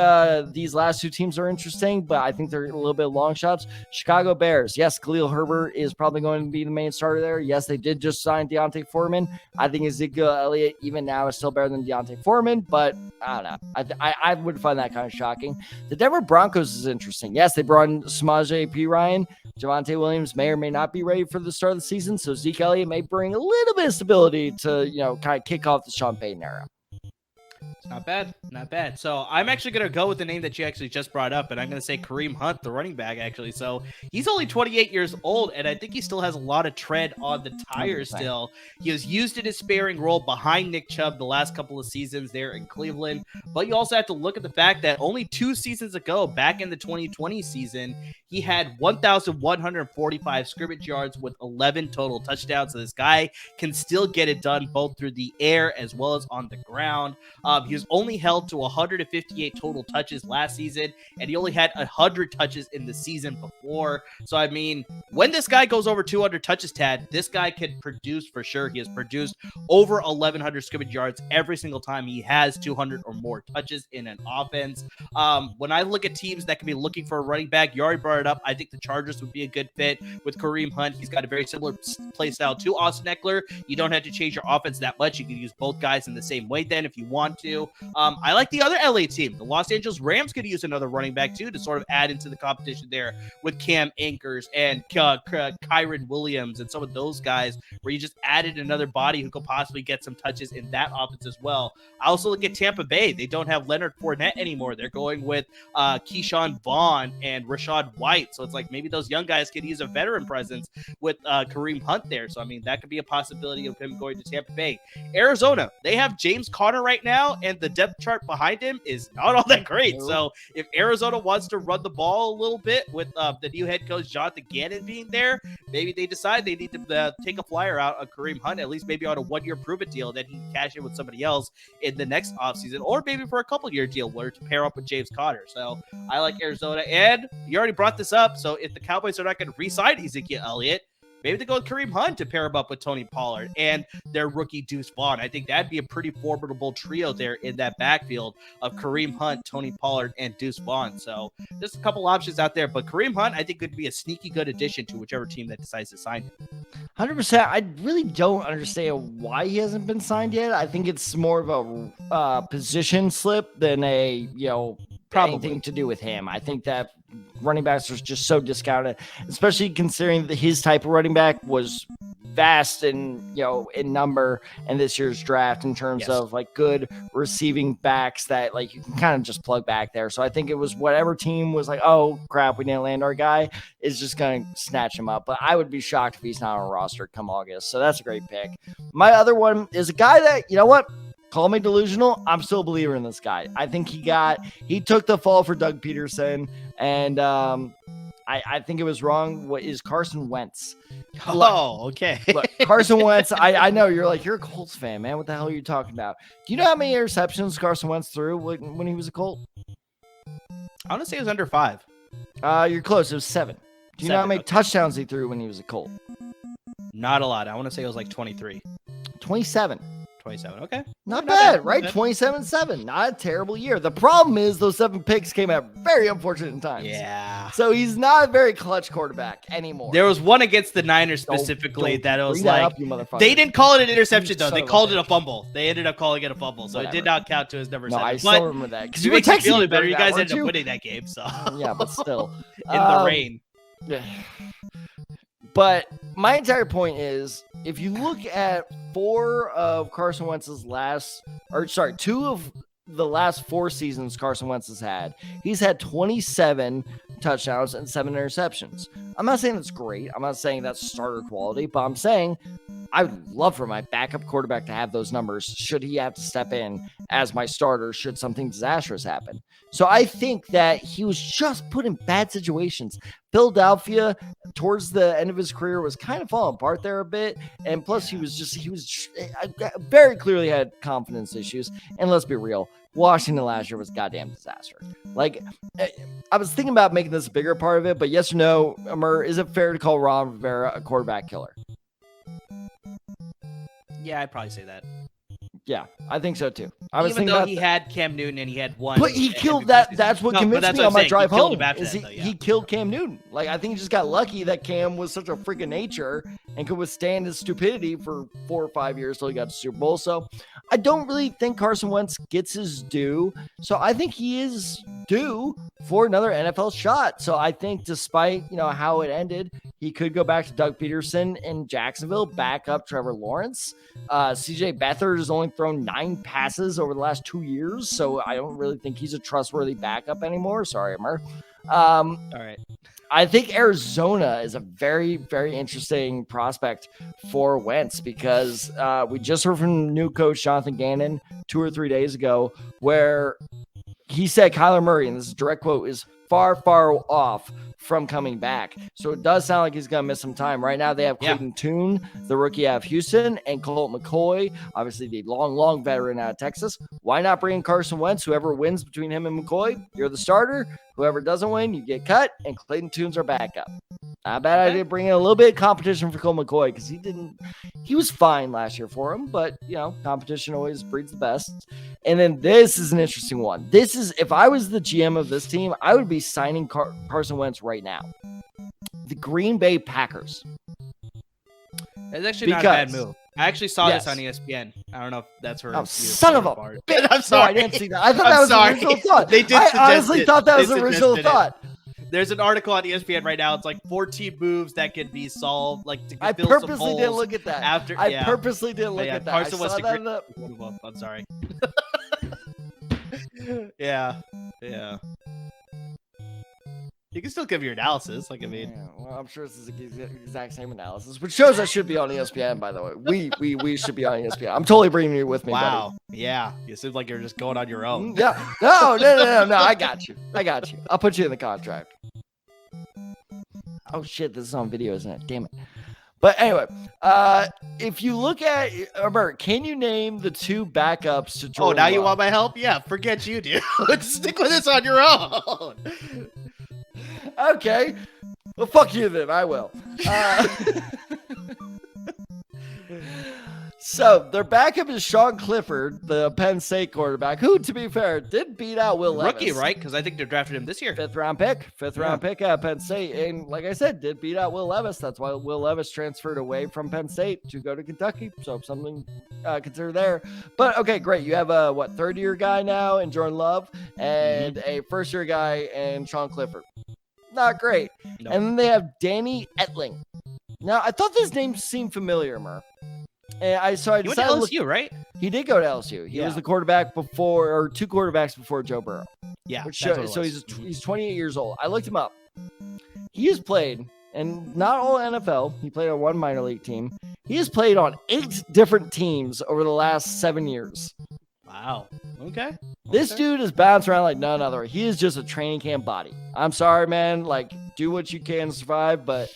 these last 2 teams are interesting, but I think they're a little bit long shots. Chicago Bears. Yes, Khalil Herbert is probably going to be the main starter there. Yes, they did just sign Deontay Foreman. I think Ezekiel Elliott, even now, is still better than Deontay Foreman, but I don't know. I would find that kind of shocking. The Denver Broncos is interesting. Yes, they brought in Samaje Perine. Javonte Williams may or may not be ready for the start of the season, so Zeke Elliott may bring a little bit of stability to, kind of kick off the Sean Payton era. Not bad. So I'm actually going to go with the name that you actually just brought up, and I'm going to say Kareem Hunt, the running back, actually. So he's only 28 years old, and I think he still has a lot of tread on the tires still. He was used in his sparing role behind Nick Chubb the last couple of seasons there in Cleveland, but you also have to look at the fact that only 2 seasons ago, back in the 2020 season, he had 1,145 scrimmage yards with 11 total touchdowns. So this guy can still get it done both through the air as well as on the ground. He was only held to 158 total touches last season, and he only had 100 touches in the season before. So, I mean, when this guy goes over 200 touches, Tad, this guy can produce for sure. He has produced over 1,100 scrimmage yards every single time he has 200 or more touches in an offense. When I look at teams that can be looking for a running back, you already brought it up. I think the Chargers would be a good fit with Kareem Hunt. He's got a very similar play style to Austin Eckler. You don't have to change your offense that much. You can use both guys in the same way then if you want to. I like the other LA team. The Los Angeles Rams could use another running back too to sort of add into the competition there with Cam Akers and Kyron Williams and some of those guys where you just added another body who could possibly get some touches in that offense as well. I also look at Tampa Bay. They don't have Leonard Fournette anymore. They're going with Keyshawn Vaughn and Rashad White. So it's like maybe those young guys could use a veteran presence with Kareem Hunt there. So, I mean, that could be a possibility of him going to Tampa Bay. Arizona, they have James Conner right now, and the depth chart behind him is not all that great. So if Arizona wants to run the ball a little bit with the new head coach Jonathan Gannon being there, maybe they decide they need to take a flyer out on Kareem Hunt, at least maybe on a one-year prove-it deal, that he can cash in with somebody else in the next offseason, or maybe for a couple-year deal where to pair up with James Conner. So I like Arizona. And you already brought this up, so if the Cowboys are not going to re-sign Ezekiel Elliott, maybe they go with Kareem Hunt to pair him up with Tony Pollard and their rookie Deuce Vaughn. I think that'd be a pretty formidable trio there in that backfield of Kareem Hunt, Tony Pollard, and Deuce Vaughn. So there's a couple options out there, but Kareem Hunt, I think, could be a sneaky good addition to whichever team that decides to sign him. 100%. I really don't understand why he hasn't been signed yet. I think it's more of a position slip than a, anything to do with him. I think that running backs are just so discounted, especially considering that his type of running back was vast in number in this year's draft in terms of like good receiving backs that like you can kind of just plug back there. So I think it was whatever team was like, oh crap, we didn't land our guy, is just going to snatch him up. But I would be shocked if he's not on a roster come August. So that's a great pick. My other one is a guy that, you know what? Call me delusional. I'm still a believer in this guy. I think he took the fall for Doug Peterson, and I think it was wrong. What is Carson Wentz? Okay. Look, Carson Wentz, I know you're a Colts fan, man. What the hell are you talking about? Do you know how many interceptions Carson Wentz threw when he was a Colt? I want to say it was under 5. You're close. It was 7. Do you know how many touchdowns he threw when he was a Colt? Not a lot. I want to say it was like 23. 27. 27. Okay. Not bad, right? 27-7. Not a terrible year. The problem is those 7 picks came at very unfortunate times. Yeah. So he's not a very clutch quarterback anymore. There was one against the Niners specifically that it was like, they didn't call it an interception though. They called it a fumble. They ended up calling it a fumble. So it did not count to his number 7. I still remember that. Because you were texting me better. You guys ended up winning that game. So yeah, but still. In the rain. But my entire point is, if you look at 4 of Carson Wentz's 2 of the last 4 seasons Carson Wentz has had, he's had 27 touchdowns and 7 interceptions. I'm not saying that's great. I'm not saying that's starter quality, but I'm saying I would love for my backup quarterback to have those numbers should he have to step in as my starter should something disastrous happen. So I think that he was just put in bad situations. Philadelphia, towards the end of his career, was kind of falling apart there a bit. And plus, he was very clearly had confidence issues. And let's be real, Washington last year was a goddamn disaster. Like, I was thinking about making this a bigger part of it, but yes or no, Amir, is it fair to call Ron Rivera a quarterback killer? Yeah, I'd probably say that. Yeah, I think so too. Even though he had Cam Newton and he had one, but he killed that. That's what convinced me on my drive home. He killed Cam Newton. Like, I think he just got lucky that Cam was such a freak of nature and could withstand his stupidity for 4 or 5 years till he got to Super Bowl. So I don't really think Carson Wentz gets his due. So I think he is due for another NFL shot. So I think despite how it ended, he could go back to Doug Peterson in Jacksonville, back up Trevor Lawrence. CJ Beathard has only thrown 9 passes over the last 2 years, so I don't really think he's a trustworthy backup anymore. Sorry, Amir. All right. I think Arizona is a very, very interesting prospect for Wentz because we just heard from new coach Jonathan Gannon 2 or 3 days ago where he said Kyler Murray, and this is a direct quote, is far, far off from coming back. So it does sound like he's going to miss some time. Right now, they have Clayton Tune, the rookie out of Houston, and Colt McCoy, obviously the long veteran out of Texas. Why not bring in Carson Wentz? Whoever wins between him and McCoy, you're the starter. Whoever doesn't win, you get cut, and Clayton Tune's our backup. Not bad idea. Bring in a little bit of competition for Colt McCoy because he was fine last year for him, but competition always breeds the best. And then this is an interesting one. This is, if I was the GM of this team, I would be signing Carson Wentz right now. The Green Bay Packers. It's actually not a bad move. I actually saw this on ESPN. I don't know if that's where. Oh, son of a bitch! I'm sorry. No, I didn't see that. I thought that was the original thought. They did. I honestly thought that was the original thought. There's an article on ESPN right now. It's like 14 moves that can be solved. Like to I fill purposely some holes didn't look at that. I purposely didn't look at that. Carson Wentz I'm sorry. Yeah. You can still give your analysis. Like, I mean, well, I'm sure this is the exact same analysis, which shows I should be on ESPN. By the way, we should be on ESPN. I'm totally bringing you with me. Wow. Buddy. Yeah. You seem like you're just going on your own. Yeah. No. I got you. I'll put you in the contract. Oh shit! This is on video, isn't it? Damn it. But anyway, if you look at Bert, can you name the two backups to Jordan? Oh, now you want my help? Yeah, forget you, dude. Stick with this on your own. Okay. Well, fuck you then. I will. So their backup is Sean Clifford, the Penn State quarterback, who, to be fair, did beat out Will Levis. Rookie, right? Because I think they drafted him this year. Fifth round pick out of Penn State. And like I said, did beat out Will Levis. That's why Will Levis transferred away from Penn State to go to Kentucky. So something consider there. But okay, great. You have a third-year guy now in Jordan Love and a first-year guy in Sean Clifford. Not great. No. And then they have Danny Etling. Now, I thought this name seemed familiar, Murr. And I decided to LSU, right? He did go to LSU. He was the quarterback before, or two quarterbacks before Joe Burrow. Yeah. So he's 28 years old. I looked him up. He has played, and not all NFL. He played on one minor league team. He has played on 8 different teams over the last 7 years. Wow. Okay. This dude is bounced around like none other. He is just a training camp body. I'm sorry, man. Like, do what you can to survive, but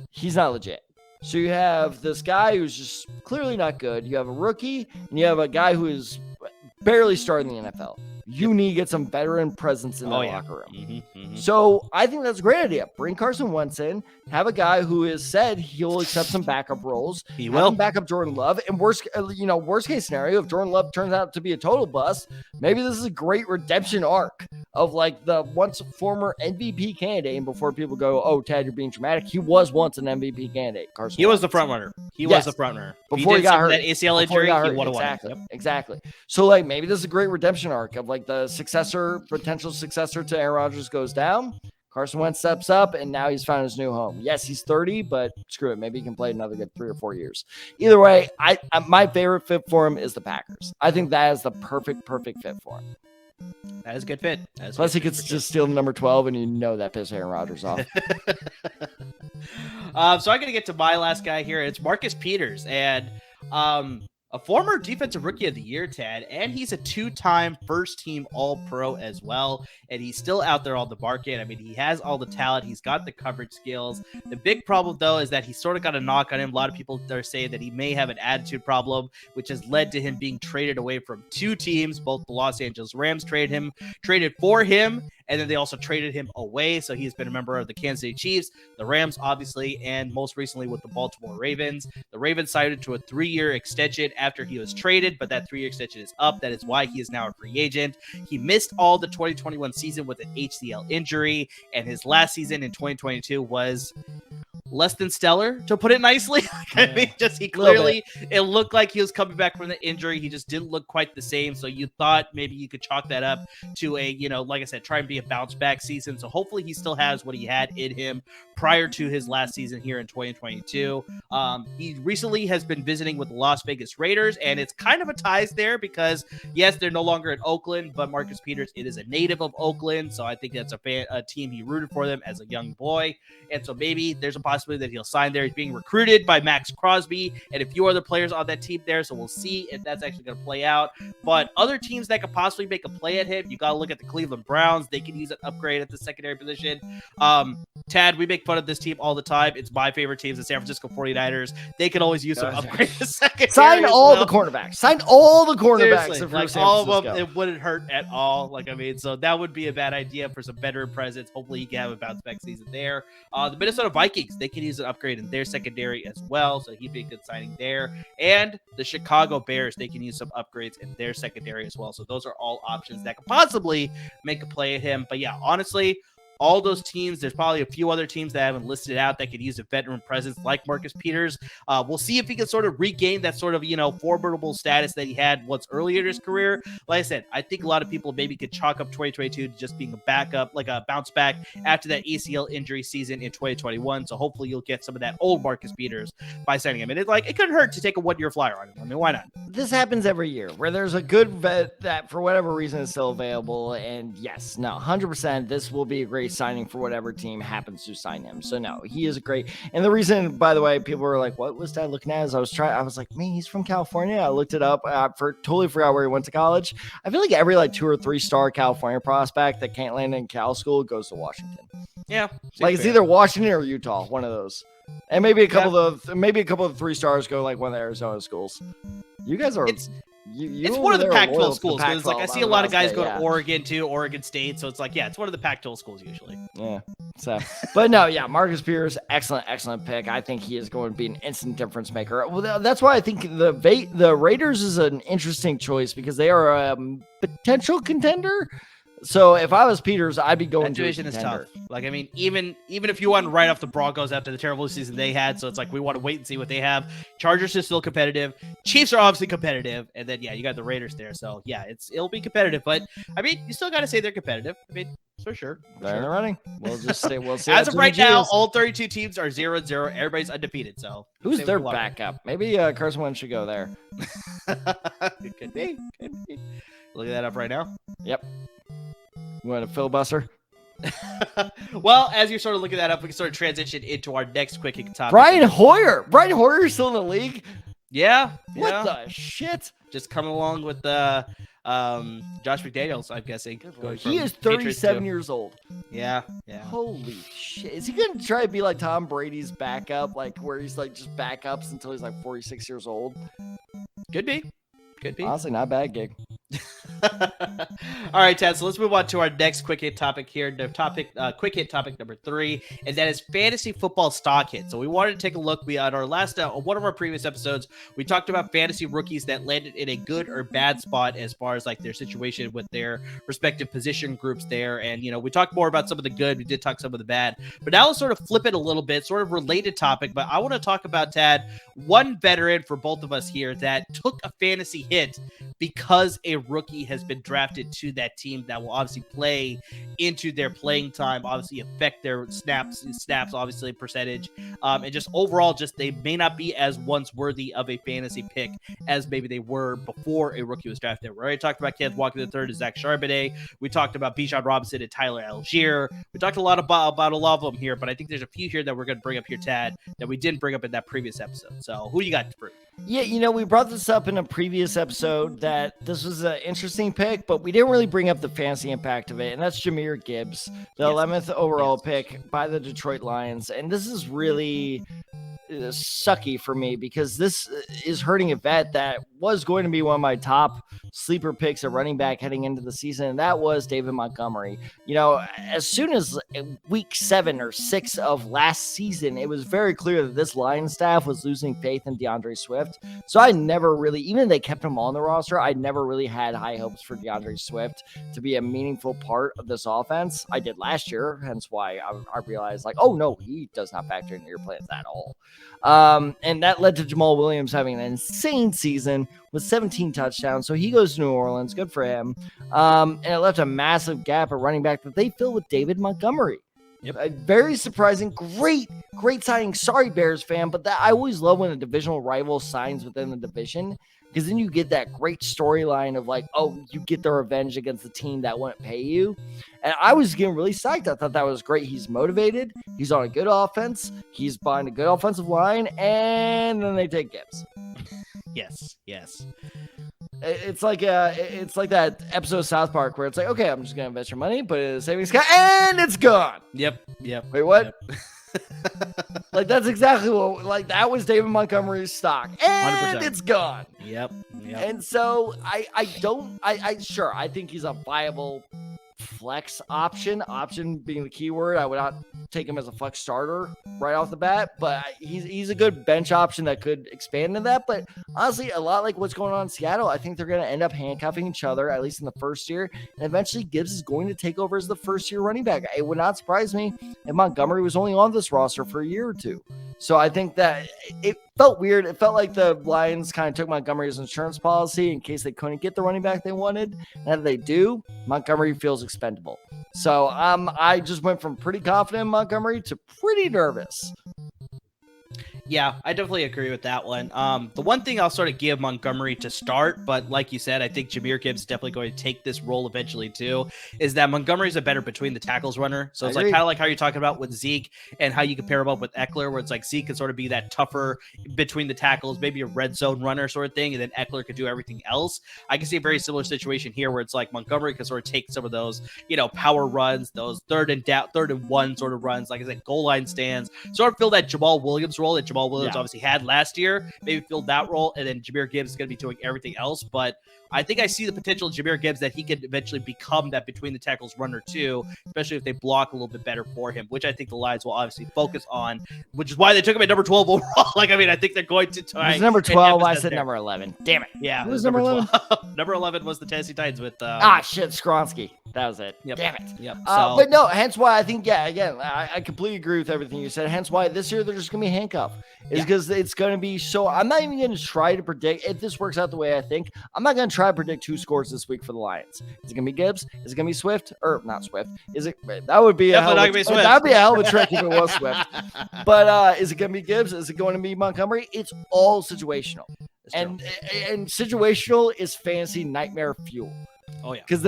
he's not legit. So you have this guy who's just clearly not good. You have a rookie, and you have a guy who is barely starting the NFL. You need to get some veteran presence in the locker room. So I think that's a great idea. Bring Carson Wentz in. Have a guy who has said he'll accept some backup roles. He will back up Jordan Love. And worst case scenario, if Jordan Love turns out to be a total bust, maybe this is a great redemption arc of like the once former MVP candidate. And before people go, "Oh, Ted, you're being dramatic," he was once an MVP candidate. Carson Wentz. Was the front runner. He was the front runner before he got hurt. That ACL injury, he would have won. Exactly. So like maybe this is a great redemption arc of like the potential successor to Aaron Rodgers goes down. Carson Wentz steps up, and now he's found his new home. Yes, he's 30, but screw it. Maybe he can play another good 3 or 4 years. Either way, my favorite fit for him is the Packers. I think that is the perfect fit for him. That is a good fit. Plus, he could just steal the number 12, and that pisses Aaron Rodgers off. So I'm going to get to my last guy here. It's Marcus Peters, and a former defensive rookie of the year, Tad, and he's a 2-time first-team All-Pro as well, and he's still out there on the market. I mean, he has all the talent. He's got the coverage skills. The big problem, though, is that he's sort of got a knock on him. A lot of people are saying that he may have an attitude problem, which has led to him being traded away from 2 teams. Both the Los Angeles Rams traded for him, and then they also traded him away. So he's been a member of the Kansas City Chiefs, the Rams, obviously, and most recently with the Baltimore Ravens. The Ravens signed to a 3-year extension after he was traded, but that 3-year extension is up. That is why he is now a free agent. He missed all the 2021 season with an ACL injury, and his last season in 2022 was less than stellar, to put it nicely. I mean, it looked like he was coming back from the injury. He just didn't look quite the same. So you thought maybe you could chalk that up to a, like I said, try and be a bounce back season. So hopefully he still has what he had in him prior to his last season here in 2022. He recently has been visiting with the Las Vegas Raiders, and it's kind of a ties there because, yes, they're no longer in Oakland, but Marcus Peters, it is a native of Oakland, so I think that's a team he rooted for them as a young boy, and so maybe there's a possibility that he'll sign there. He's being recruited by Max Crosby and a few other players on that team there, so we'll see if that's actually going to play out. But other teams that could possibly make a play at him, you got to look at the Cleveland Browns. They can use an upgrade at the secondary position. Tad, we make fun of this team all the time. It's my favorite teams, the San Francisco 49ers. They could always use some upgrade at the secondary. Sign all the cornerbacks. Sign all the cornerbacks. Seriously, like all of them, it wouldn't hurt at all. Like, I mean, so that would be a bad idea for some veteran presence. Hopefully he can have a bounce back season there. The Minnesota Vikings, they can use an upgrade in their secondary as well, so he'd be a good signing there. And the Chicago Bears, they can use some upgrades in their secondary as well. So those are all options that could possibly make a play at him. But yeah, honestly, all those teams, there's probably a few other teams that haven't listed out that could use a veteran presence like Marcus Peters. We'll see if he can sort of regain that sort of, formidable status that he had once earlier in his career. Like I said, I think a lot of people maybe could chalk up 2022 to just being a backup, like a bounce back after that ACL injury season in 2021. So hopefully you'll get some of that old Marcus Peters by signing him. And it couldn't hurt to take a one-year flyer on him. I mean, why not? This happens every year where there's a good vet that for whatever reason is still available. And yes, no, 100%, this will be a great signing for whatever team happens to sign him. So no, he is great. And the reason, by the way, people were like, what was Dad looking at? As I was like, man, he's from California. I looked it up. Totally forgot where he went to college. I feel like every 2 or 3 star California prospect that can't land in Cal school goes to Washington. Yeah. It's either Washington or Utah, one of those. And maybe a couple of 3 stars go one of the Arizona schools. You guys are it's one of the Pac-12 schools. Because I see a lot of guys go to Oregon too, Oregon State. So it's it's one of the Pac-12 schools usually. Yeah. So, but no, yeah, Marcus Peters, excellent pick. I think he is going to be an instant difference maker. Well, that's why I think the Raiders is an interesting choice because they are a potential contender. So if I was Peters, I'd be going to a contender. That division is tough. I mean, even if you want to write off the Broncos after the terrible season they had, so it's we want to wait and see what they have. Chargers are still competitive. Chiefs are obviously competitive, and then you got the Raiders there. So yeah, it'll be competitive. But I mean, you still got to say they're competitive. I mean, for sure. They're in the running. We'll see. As of right now, all 32 teams are 0-0. Everybody's undefeated. So who's their backup? Maybe Carson Wentz should go there. Could be. Looking that up right now. Yep. You want a filibuster? Well, as you're sort of looking that up, we can sort of transition into our next quick topic. Brian Hoyer is still in the league. Yeah. What the shit? Just coming along with the Josh McDaniels, I'm guessing. He is 37 years old. Yeah. Holy shit. Is he going to try to be like Tom Brady's backup, where he's just backups until he's 46 years old? Could be. Honestly, not a bad gig. All right, Ted, so let's move on to our next quick hit topic here. The quick hit topic number 3, and that is fantasy football stock hit. So we wanted to take a look. We on our last one of our previous episodes, we talked about fantasy rookies that landed in a good or bad spot as far as their situation with their respective position groups there. And we talked more about some of the good. We did talk some of the bad, but now let's sort of flip it a little bit, sort of related topic. But I want to talk about, Tad, one veteran for both of us here that took a fantasy hit because a rookie has been drafted to that team that will obviously play into their playing time, obviously affect their snaps, obviously percentage, and just overall, they may not be as once worthy of a fantasy pick as maybe they were before a rookie was drafted. We already talked about Kenneth Walker III and Zach Charbonnet. We talked about Bijan Robinson and Tyler Algier. We talked a lot about a lot of them here, but I think there's a few here that we're going to bring up here, Tad, that we didn't bring up in that previous episode. So who you got to prove? Yeah, we brought this up in a previous episode that this was an interesting pick, but we didn't really bring up the fantasy impact of it, and that's Jahmyr Gibbs, the 11th overall pick by the Detroit Lions. And this is really sucky for me because this is hurting a vet that was going to be one of my top sleeper picks at running back heading into the season, and that was David Montgomery. As soon as week 7 or 6 of last season, it was very clear that this Lions staff was losing faith in DeAndre Swift. So I never really, even if they kept him on the roster, I never really had high hopes for DeAndre Swift to be a meaningful part of this offense. I did last year, hence why I realized oh no, he does not factor into your plans at all. And that led to Jamal Williams having an insane season with 17 touchdowns. So he goes to New Orleans. Good for him. And it left a massive gap at running back that they filled with David Montgomery. Very surprising. Great signing. Sorry, Bears fan, but I always love when a divisional rival signs within the division, because then you get that great storyline of like, oh, you get the revenge against the team that wouldn't pay you. And I was getting really psyched. I thought that was great. He's motivated. He's on a good offense. He's behind a good offensive line. And then they take Gibbs. Yes. It's like that episode of South Park where it's like, okay, I'm just gonna invest your money, put it in a savings account, and it's gone. Yep. Wait, what? Yep. Like, that's exactly what, like, that was David Montgomery's stock, and 100%. it's gone. Yep. And so I think he's a viable flex option being the key word. I would not take him as a flex starter right off the bat, but he's a good bench option that could expand into that. But honestly, a lot like what's going on in Seattle, I think they're going to end up handcuffing each other, at least in the first year, and eventually Gibbs is going to take over as the first year running back. It would not surprise me if Montgomery was only on this roster for a year or two. So I think that it felt weird. It felt like the Lions kind of took Montgomery's insurance policy in case they couldn't get the running back they wanted. Now that they do, Montgomery feels expendable. So I just went from pretty confident in Montgomery to pretty nervous. Yeah, I definitely agree with that one. The one thing I'll sort of give Montgomery to start, but like you said, I think Jahmyr Gibbs is definitely going to take this role eventually too, is that Montgomery's a better between the tackles runner. So it's like kind of like how you're talking about with Zeke and how you compare him up with Eckler, where it's like Zeke can sort of be that tougher between the tackles, maybe a red zone runner sort of thing, and then Eckler could do everything else. I can see a very similar situation here where it's like Montgomery can sort of take some of those, power runs, those third and one sort of runs, like I said, goal line stands, sort of fill that Jamal Williams role that Jamal Williams obviously had last year, maybe filled that role, and then Jahmyr Gibbs is going to be doing everything else. But I think I see the potential in Jahmyr Gibbs that he could eventually become that between the tackles runner too, especially if they block a little bit better for him, which I think the Lions will obviously focus on, which is why they took him at number 12 overall. I think they're going to try. It was number 12. I said number 11. Damn it. Yeah. It was number 11. Number 11 was the Tennessee Titans with... Skronsky. That was it. Yep. Damn it. Yep. But no, hence why I think, again, I completely agree with everything you said. Hence why this year they're just going to be handcuffed. Is because it's going to be so... I'm not even going to try to predict, if this works out the way I think, I'm not going to try to predict who scores this week for the Lions. Is it going to be Gibbs? Is it going to be Swift? Or not Swift. Is it... That would be that would be a hell of a trick if it was Swift. But is it going to be Gibbs? Is it going to be Montgomery? It's all situational. And situational is fantasy nightmare fuel. Oh yeah, because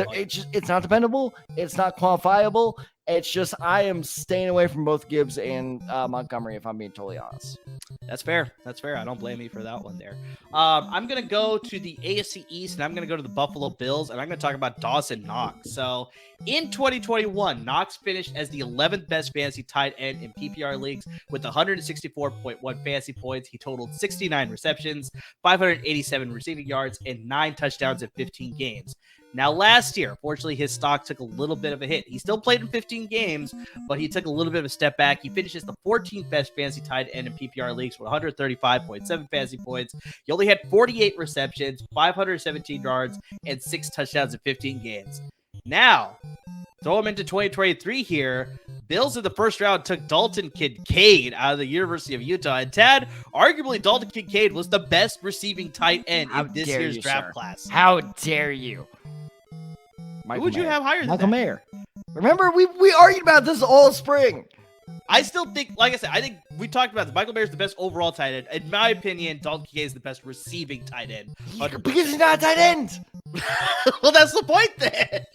it's not dependable, it's not quantifiable. It's just I am staying away from both Gibbs and Montgomery, if I'm being totally honest. That's fair. I don't blame you for that one there. I'm gonna go to the AFC East, and I'm gonna go to the Buffalo Bills, and I'm gonna talk about Dawson Knox. So in 2021, Knox finished as the 11th best fantasy tight end in PPR leagues with 164.1 fantasy points. He totaled 69 receptions, 587 receiving yards, and 9 touchdowns in 15 games. Now, last year, fortunately, his stock took a little bit of a hit. He still played in 15 games, but he took a little bit of a step back. He finished as the 14th best fantasy tight end in PPR leagues with 135.7 fantasy points. He only had 48 receptions, 517 yards, and 6 touchdowns in 15 games. Now, throw him into 2023 here. Bills in the first round took Dalton Kincaid out of the University of Utah. And Tad, arguably Dalton Kincaid was the best receiving tight end in this year's draft class. How dare you? Who would you have higher than Michael Mayer? Remember, we argued about this all spring. I still think, like I said, I think we talked about this. Michael Mayer is the best overall tight end. In my opinion, Dalton Kincaid is the best receiving tight end. 100%. Because he's not a tight end. Well, that's the point then.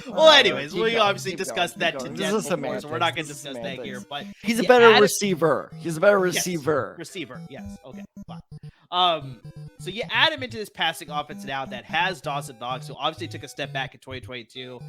Well, anyways, we obviously discussed that to death before, so we're not going to discuss that here. But he's a better receiver. He's a better receiver. Yes, receiver, yes. Okay, fine. So you add him into this passing offense now that has Dawson Knox, who obviously took a step back in 2022.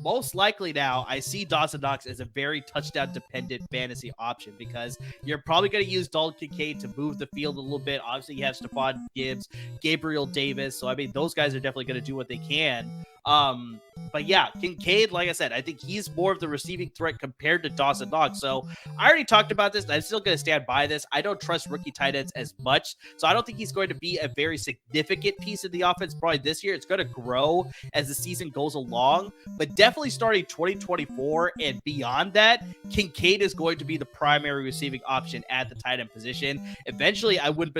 Most likely now, I see Dawson Knox as a very touchdown-dependent fantasy option because you're probably going to use Dalton Kincaid to move the field a little bit. Obviously, you have Stephon Gibbs, Gabriel Davis. So, I mean, those guys are definitely going to do what they can. But yeah, Kincaid, like I said, I think he's more of the receiving threat compared to Dawson Knox. So I already talked about this, and I'm still going to stand by this. I don't trust rookie tight ends as much. So I don't think he's going to be a very significant piece of the offense probably this year. It's going to grow as the season goes along, but definitely definitely starting 2024 and beyond that, Kincaid is going to be the primary receiving option at the tight end position. Eventually, I wouldn't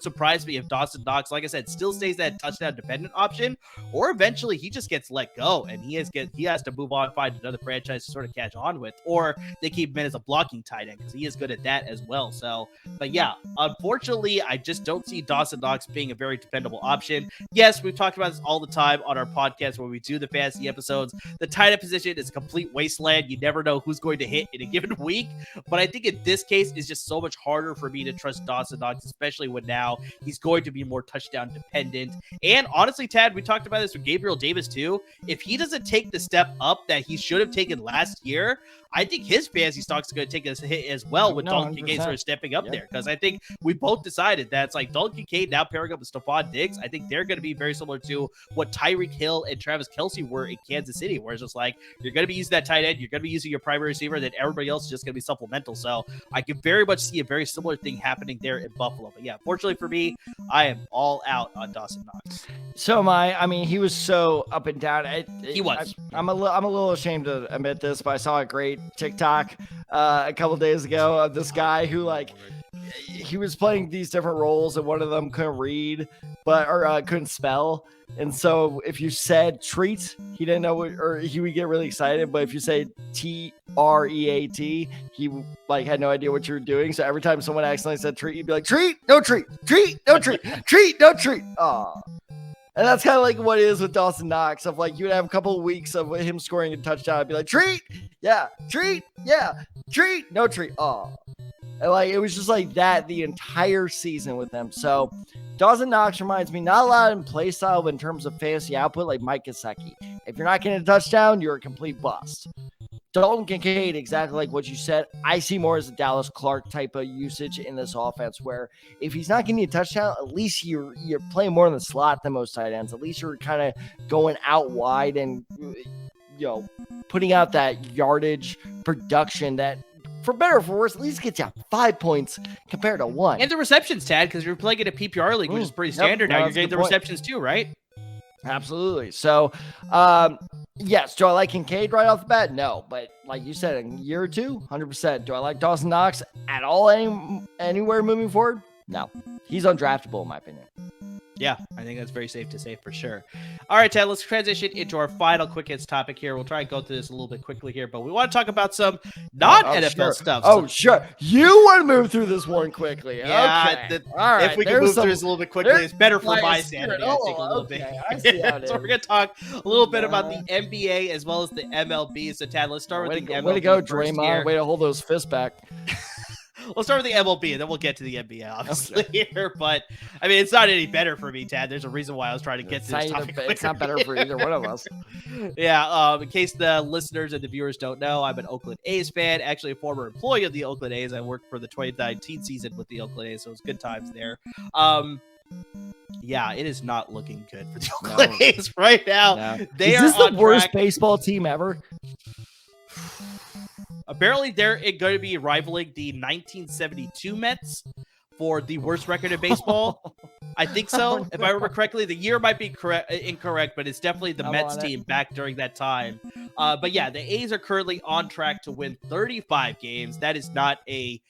surprise me if Dawson Knox, like I said, still stays that touchdown dependent option, or eventually he just gets let go and he has to move on, find another franchise to sort of catch on with, or they keep him in as a blocking tight end because he is good at that as well. So, but yeah, unfortunately, I just don't see Dawson Knox being a very dependable option. Yes, we've talked about this all the time on our podcast when we do the fantasy episodes. The tight end position is a complete wasteland. You never know who's going to hit in a given week. But I think in this case, it's just so much harder for me to trust Dawson Knox, especially when now he's going to be more touchdown dependent. And honestly, Tad, we talked about this with Gabriel Davis too. If he doesn't take the step up that he should have taken last year, I think his fantasy stock is going to take a hit as well with Dalton Kincaid sort of stepping up there. Because I think we both decided that it's like Dalton Kincaid now pairing up with Stephon Diggs. I think they're going to be very similar to what Tyreek Hill and Travis Kelce were in Kansas City, where it's just like, you're going to be using that tight end, you're going to be using your primary receiver, then everybody else is just going to be supplemental. So I can very much see a very similar thing happening there in Buffalo. But yeah, fortunately for me, I am all out on Dawson Knox. So am I. I mean, he was so up and down. He was. I'm a little ashamed to admit this, but I saw a great TikTok a couple days ago of this guy who, like, he was playing these different roles and one of them couldn't read or couldn't spell, and so if you said treat, he didn't know or he would get really excited, but if you say TREAT, he like had no idea what you were doing. So every time someone accidentally said treat, he'd be like, treat, no treat, treat, no treat, treat, no treat. Oh. And that's kind of like what it is with Dawson Knox. Of like, you would have a couple of weeks of him scoring a touchdown. I'd be like, treat, yeah, treat, no treat. Oh, and like it was just like that the entire season with him. So Dawson Knox reminds me not a lot in play style, but in terms of fantasy output, like Mike Gesicki. If you're not getting a touchdown, you're a complete bust. Dalton Kincaid, exactly like what you said, I see more as a Dallas Clark type of usage in this offense, where if he's not getting you a touchdown, at least you're playing more in the slot than most tight ends. At least you're kind of going out wide and, you know, putting out that yardage production that, for better or for worse, at least gets you 5 points compared to 1. And the receptions, Tad, because you're playing in a PPR league, which is pretty standard now. You're getting the receptions too, right? Absolutely. So, yes. Do I like Kincaid right off the bat? No. But like you said, in a year or two, 100%. Do I like Dawson Knox at all anywhere moving forward? No. He's undraftable, in my opinion. Yeah, I think that's very safe to say for sure. All right, Ted, let's transition into our final quick hits topic here. We'll try and go through this a little bit quickly here, but we want to talk about some non-NFL stuff. Oh, sure. You want to move through this one quickly. Yeah, okay. All right. If we can move through this a little bit quickly, it's better for my sanity, I think, a little bit. I see how it is. So we're going to talk a little bit about the NBA as well as the MLB. So, Tad, let's start with the MLB. Way to go, first Draymond. here. Way to hold those fists back. We'll start with the MLB, and then we'll get to the NBA, obviously, here. But, I mean, it's not any better for me, Tad. There's a reason why I was trying to get to this topic. It's not better for either one of us. Yeah, in case the listeners and the viewers don't know, I'm an Oakland A's fan, actually a former employee of the Oakland A's. I worked for the 2019 season with the Oakland A's, so it was good times there. Yeah, it is not looking good for the Oakland A's right now. No. They is are this the on worst track. baseball team ever? Apparently, they're going to be rivaling the 1972 Mets for the worst record in baseball. I think so. Oh, if I remember correctly, the year might be incorrect, but it's definitely the Mets team back during that time. But yeah, the A's are currently on track to win 35 games. That is not a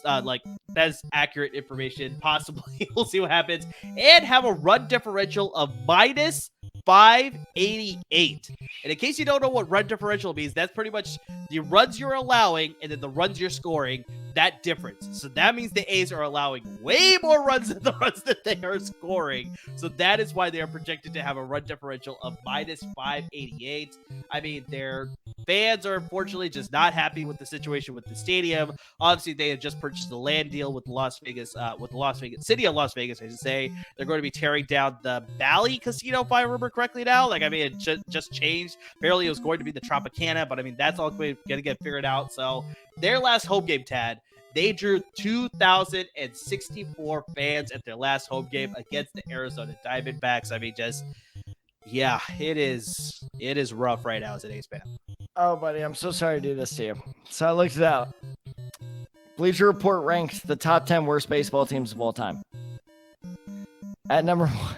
that is accurate information. Possibly, we'll see what happens, and have a run differential of minus 588. And in case you don't know what run differential means, that's pretty much the runs you're allowing and then the runs you're scoring, that difference. So that means the A's are allowing way more runs than the runs that they are scoring. So that is why they are projected to have a run differential of minus 588. I mean, their fans are unfortunately just not happy with the situation with the stadium. Obviously, they have just purchased a land deal with the city of Las Vegas, I should say. They're going to be tearing down the Valley Casino, if I remember correctly now. Like, I mean, it just changed. Apparently, it was going to be the Tropicana, but I mean, that's all going to get figured out. So their last home game, Tad, they drew 2,064 fans at their last home game against the Arizona Diamondbacks. I mean, yeah, it is rough right now as an A's fan. Oh, buddy, I'm so sorry to do this to you. So I looked it out. Bleacher Report ranked the top 10 worst baseball teams of all time. At number 1,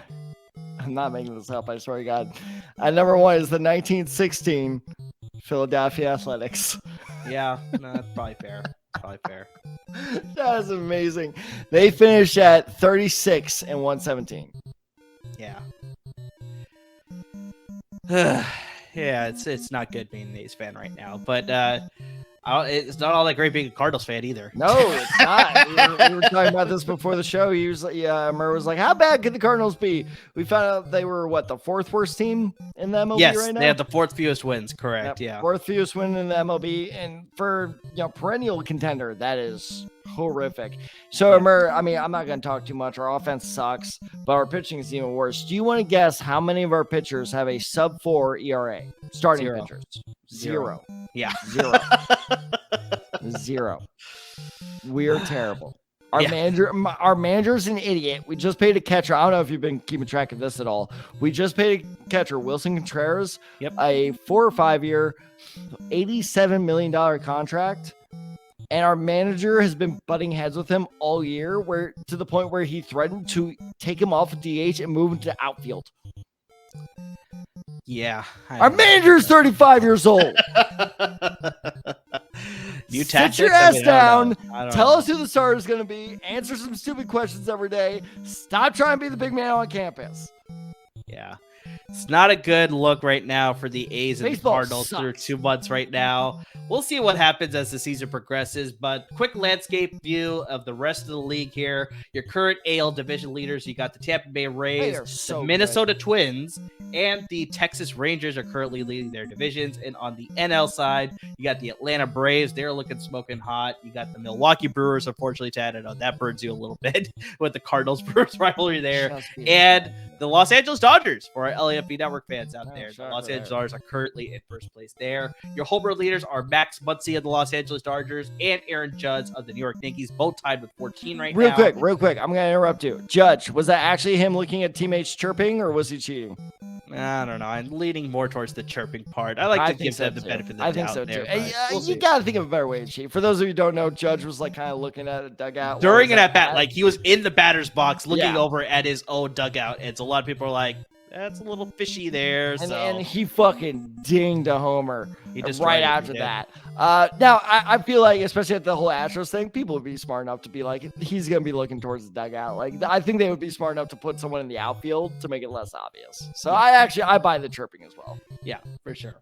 I'm not making this up. I swear to God. Number 1 is the 1916 Philadelphia Athletics. Yeah, no, that's probably fair. That is amazing. They finished at 36 and 117. Yeah. Yeah, it's not good being an A's fan right now, but it's not all that great being a Cardinals fan either. No, it's not. we were talking about this before the show. He was, Murr was like, "How bad could the Cardinals be?" We found out they were the 4th worst team in the MLB yes, right now. They have the 4th fewest wins. Correct. Yep, Yeah, 4th fewest win in the MLB, and for perennial contender, that is horrific. So, Murr, I mean, I'm not going to talk too much. Our offense sucks, but our pitching is even worse. Do you want to guess how many of our pitchers have a sub-4 ERA? Starting pitchers. Zero. Yeah. Zero. We're terrible. Our manager's an idiot. We just paid a catcher. I don't know if you've been keeping track of this at all. We just paid a catcher, Wilson Contreras, a 4 or 5 year, $87 million contract. And our manager has been butting heads with him all year, where to the point where he threatened to take him off of DH and move him to outfield. Yeah. Our manager's 35 years old. Sit your ass down. Tell us who the starter is going to be. Answer some stupid questions every day. Stop trying to be the big man on campus. Yeah. It's not a good look right now for the A's and Baseball the Cardinals sucks. through 2 months right now. We'll see what happens as the season progresses, but quick landscape view of the rest of the league here. Your current AL division leaders, you got the Tampa Bay Rays, the Minnesota Twins, and the Texas Rangers are currently leading their divisions. And on the NL side, you got the Atlanta Braves. They're looking smoking hot. You got the Milwaukee Brewers, unfortunately, Tad, I know that burns you a little bit with the Cardinals-Brewers rivalry there. And the Los Angeles Dodgers for our LAFB Network fans out there. The Los Angeles Dodgers are currently in first place there. Your home run leaders are Max Muncy of the Los Angeles Dodgers and Aaron Judge of the New York Yankees, both tied with 14 right now. Real quick. I'm going to interrupt you. Judge, was that actually him looking at teammates chirping, or was he cheating? I don't know. I'm leaning more towards the chirping part. I like to give them the benefit of the doubt. I think so there, too. You got to think of a better way to cheat. For those of you who don't know, Judge was kind of looking at a dugout during an at bat. Like he was in the batter's box looking over at his own dugout. And so a lot of people are like, that's a little fishy there. And he fucking dinged a homer right after that. that. Now, I feel like, especially at the whole Astros thing, people would be smart enough to be like, he's going to be looking towards the dugout. Like, I think they would be smart enough to put someone in the outfield to make it less obvious. So I buy the chirping as well. Yeah, for sure.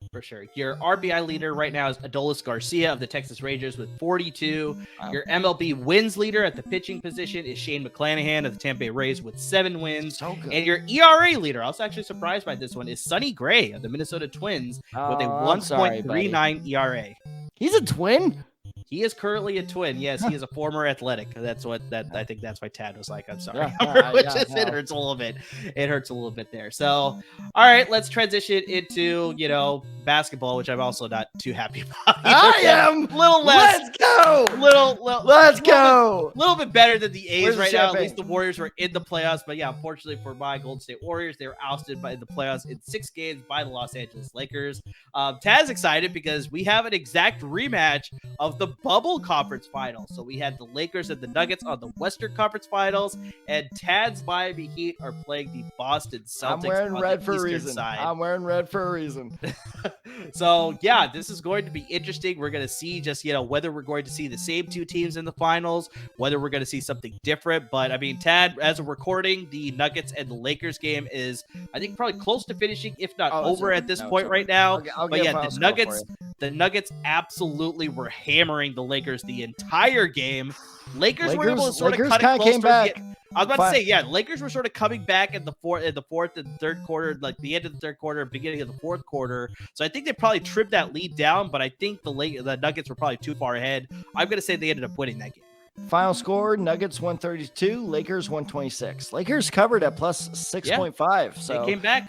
Your RBI leader right now is Adolis Garcia of the Texas Rangers with 42. Wow. Your MLB wins leader at the pitching position is Shane McClanahan of the Tampa Bay Rays with 7 wins. So good. And your ERA leader, I was actually surprised by this one, is Sonny Gray of the Minnesota Twins with a 1.39 ERA. He's a twin? He is currently a twin. Yes, he is a former Athletic. I think that's why Tad was like, I'm sorry. It hurts a little bit. It hurts a little bit there. So, all right, let's transition into, basketball, which I'm also not too happy about. I am. Little less. Let's go. Let's go. A little bit better than the A's right now. At least the Warriors were in the playoffs. But yeah, unfortunately for my Golden State Warriors, they were ousted by the playoffs in 6 games by the Los Angeles Lakers. Tad's excited because we have an exact rematch of the Bubble Conference Finals. So we had the Lakers and the Nuggets on the Western Conference Finals, and Tad's Miami Heat are playing the Boston Celtics. I'm wearing red for a reason. Side. I'm wearing red for a reason. So yeah, this is going to be interesting. We're going to see just, whether we're going to see the same 2 teams in the finals, whether we're going to see something different. But I mean, Tad, as of recording, the Nuggets and the Lakers game is, I think, probably close to finishing, if not over at this point right now. But yeah, the Nuggets absolutely were hammering the Lakers the entire game. Lakers were able to sort of cut it close. I was about to say, yeah, Lakers were sort of coming back in the fourth and third quarter, like the end of the third quarter, beginning of the fourth quarter. So I think they probably trimmed that lead down, but I think the Nuggets were probably too far ahead. I'm going to say they ended up winning that game. Final score, Nuggets 132, Lakers 126. Lakers covered at plus 6.5. So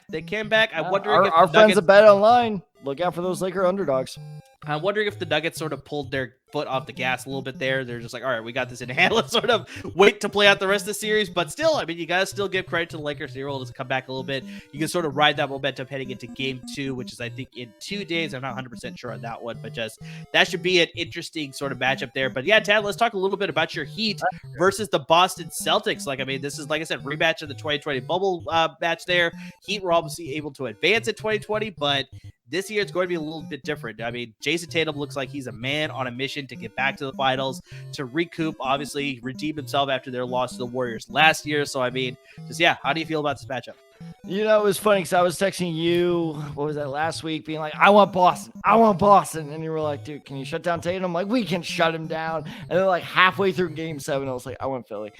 they came back. I wonder if our friends at Bet Online, look out for those Laker underdogs. I'm wondering if the Nuggets sort of pulled their foot off the gas a little bit there. They're just like, all right, we got this in hand. Let's sort of wait to play out the rest of the series. But still, I mean, you gotta still give credit to the Lakers. They're able to come back a little bit. You can sort of ride that momentum heading into game 2, which is, I think, in 2 days. I'm not 100% sure on that one, but just that should be an interesting sort of matchup there. But yeah, Tad, let's talk a little bit about your Heat versus the Boston Celtics. Like, I mean, this is, like I said, rematch of the 2020 bubble match there. Heat were obviously able to advance in 2020, but this year it's going to be a little bit different. I mean, Jason Tatum looks like he's a man on a mission to get back to the finals, to recoup, obviously redeem himself after their loss to the Warriors last year. So, I mean, just, yeah, how do you feel about this matchup? You know, it was funny because I was texting you, what was that, last week, being like, I want Boston. I want Boston. And you were like, dude, can you shut down Tatum? I'm like, we can shut him down. And then like halfway through game 7, I was like, I want Philly.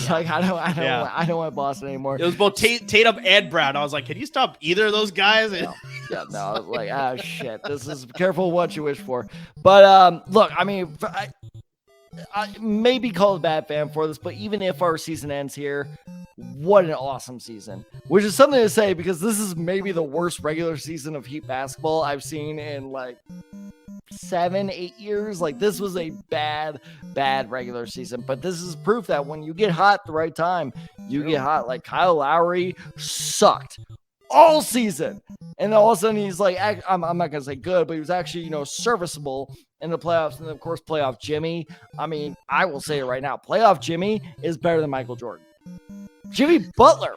Like, I don't want Boston anymore. It was both Tatum and Brown. I was like, can you stop either of those guys? No, I was like, ah, shit. This is careful what you wish for. But look, I mean, I may be called a bad fan for this, but even if our season ends here, what an awesome season. Which is something to say because this is maybe the worst regular season of Heat basketball I've seen in like 7-8 years. Like, this was a bad regular season, but this is proof that when you get hot at the right time, you get hot. Like, Kyle Lowry sucked all season, and all of a sudden he's like, I'm not gonna say good, but he was actually, you know, serviceable in the playoffs. And of course, playoff Jimmy, I mean, I will say it right now, playoff Jimmy is better than Michael Jordan. Jimmy Butler.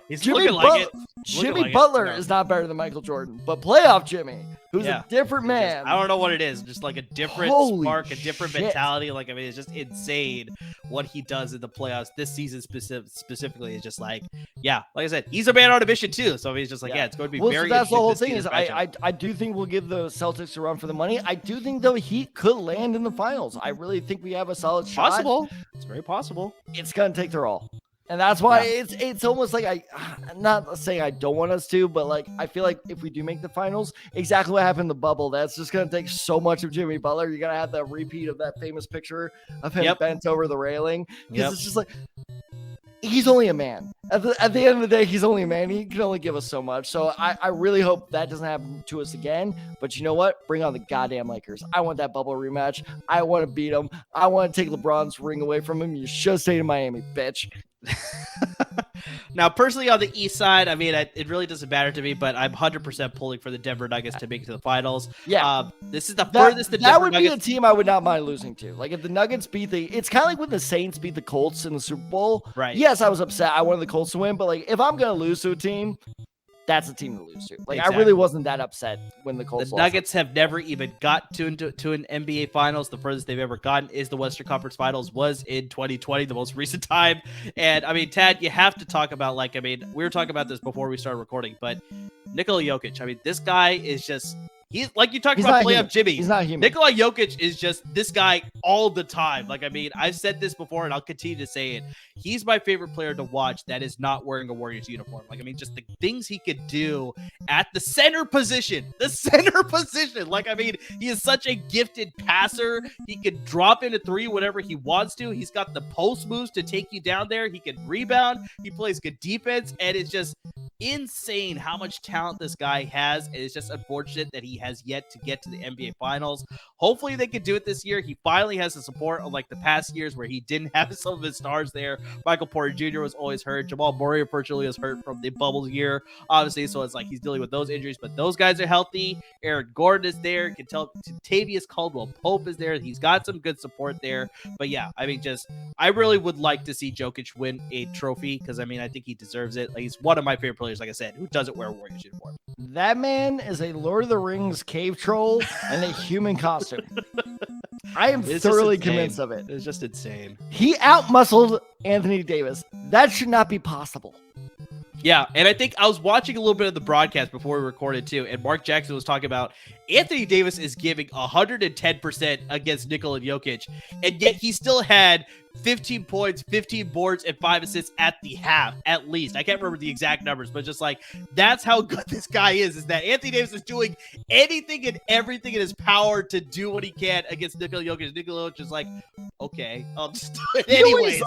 Jimmy Butler is not better than Michael Jordan, but playoff Jimmy, who's a different man. I don't know what it is. Just like a different spark, a different mentality. Like, I mean, it's just insane what he does in the playoffs this season specifically. Is just like, yeah, like I said, he's a man on a mission too. So he's just like, it's going to be very. So that's the whole thing. Is I do think we'll give the Celtics a run for the money. I do think the Heat could land in the finals. I really think we have a solid shot. Possible. It's very possible. It's going to take their all. And that's why it's almost like I'm not saying I don't want us to, but like I feel like if we do make the finals, exactly what happened in the bubble, that's just going to take so much of Jimmy Butler. You're going to have that repeat of that famous picture of him bent over the railing. Because it's just like, he's only a man. At the end of the day, he's only a man. He can only give us so much. So I really hope that doesn't happen to us again. But you know what? Bring on the goddamn Lakers. I want that bubble rematch. I want to beat him. I want to take LeBron's ring away from him. You should stay in Miami, bitch. Now, personally, on the East side, I mean, it really doesn't matter to me, but I'm 100% pulling for the Denver Nuggets to make it to the finals. Yeah, this is the furthest the Denver That would Nuggets... be a team I would not mind losing to. Like, if the Nuggets beat it's kind of like when the Saints beat the Colts in the Super Bowl. Right. Yes, I was upset. I wanted the Colts to win, but like, if I'm gonna lose to a team, that's a team to lose to. Like, exactly. I really wasn't that upset when the Colts lost. The Nuggets have never even got to an NBA Finals. The furthest they've ever gotten is the Western Conference Finals, was in 2020, the most recent time. And, I mean, Tad, you have to talk about, like, I mean, we were talking about this before we started recording, but Nikola Jokic, I mean, this guy is just... He's like you talked about playoff Jimmy. He's not human. Nikola Jokic is just this guy all the time. Like, I mean, I've said this before and I'll continue to say it. He's my favorite player to watch that is not wearing a Warriors uniform. Like, I mean, just the things he could do at the center position. Like, I mean, he is such a gifted passer. He can drop in a three whenever he wants to. He's got the post moves to take you down there. He can rebound. He plays good defense. And it's just insane how much talent this guy has. And it's just unfortunate that he has yet to get to the NBA Finals. Hopefully they can do it this year. He finally has the support of like the past years where he didn't have some of his stars there. Michael Porter Jr. was always hurt. Jamal Murray unfortunately was hurt from the bubble year, obviously. So it's like he's dealing with those injuries, but those guys are healthy. Aaron Gordon is there. Can tell Tavius Caldwell-Pope is there. He's got some good support there. But yeah, I mean, just I really would like to see Jokic win a trophy because I mean, I think he deserves it. Like, he's one of my favorite players, like I said, who doesn't wear a Warriors uniform. That man is a Lord of the Rings cave troll and a human costume. I am thoroughly convinced of it. It's just insane. He outmuscled Anthony Davis. That should not be possible. Yeah, and I think I was watching a little bit of the broadcast before we recorded too, and Mark Jackson was talking about Anthony Davis is giving 110% against Nikola Jokic, and yet he still had 15 points, 15 boards, and 5 assists at the half, at least. I can't remember the exact numbers, but just like, that's how good this guy is that Anthony Davis is doing anything and everything in his power to do what he can against Nikola Jokic. Nikola Jokic is like, okay, I'll just do it anyways.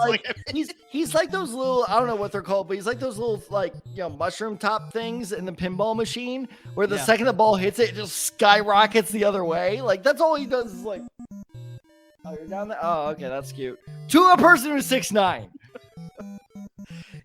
He's like those little, I don't know what they're called, but he's like those little, like, you know, mushroom top things in the pinball machine where the second the ball hits it, it just sky skyrockets the other way. Like, that's all he does is like, oh, you're down there? Oh, okay, that's cute. To a person who's 6'9".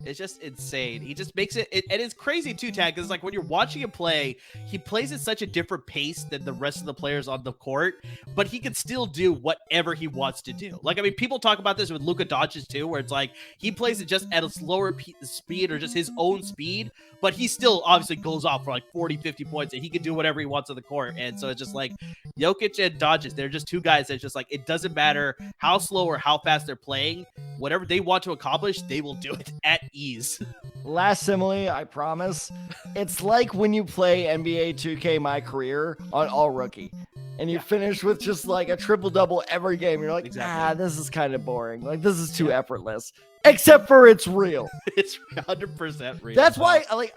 It's just insane. He just makes it, and it's crazy too, Tag, because like when you're watching him play, he plays at such a different pace than the rest of the players on the court, but he can still do whatever he wants to do. Like, I mean, people talk about this with Luka Doncic too, where it's like he plays it just at a slower speed or just his own speed, but he still obviously goes off for like 40, 50 points, and he can do whatever he wants on the court. And so it's just like Jokic and Doncic, they're just two guys that just like, it doesn't matter how slow or how fast they're playing, whatever they want to accomplish, they will do it at ease. Last simile, I promise. It's like when you play NBA 2K My Career on All Rookie, and you finish with just like a triple-double every game. You're like, this is kind of boring. Like, this is too effortless. Except for it's real. It's 100% real. That's why, like,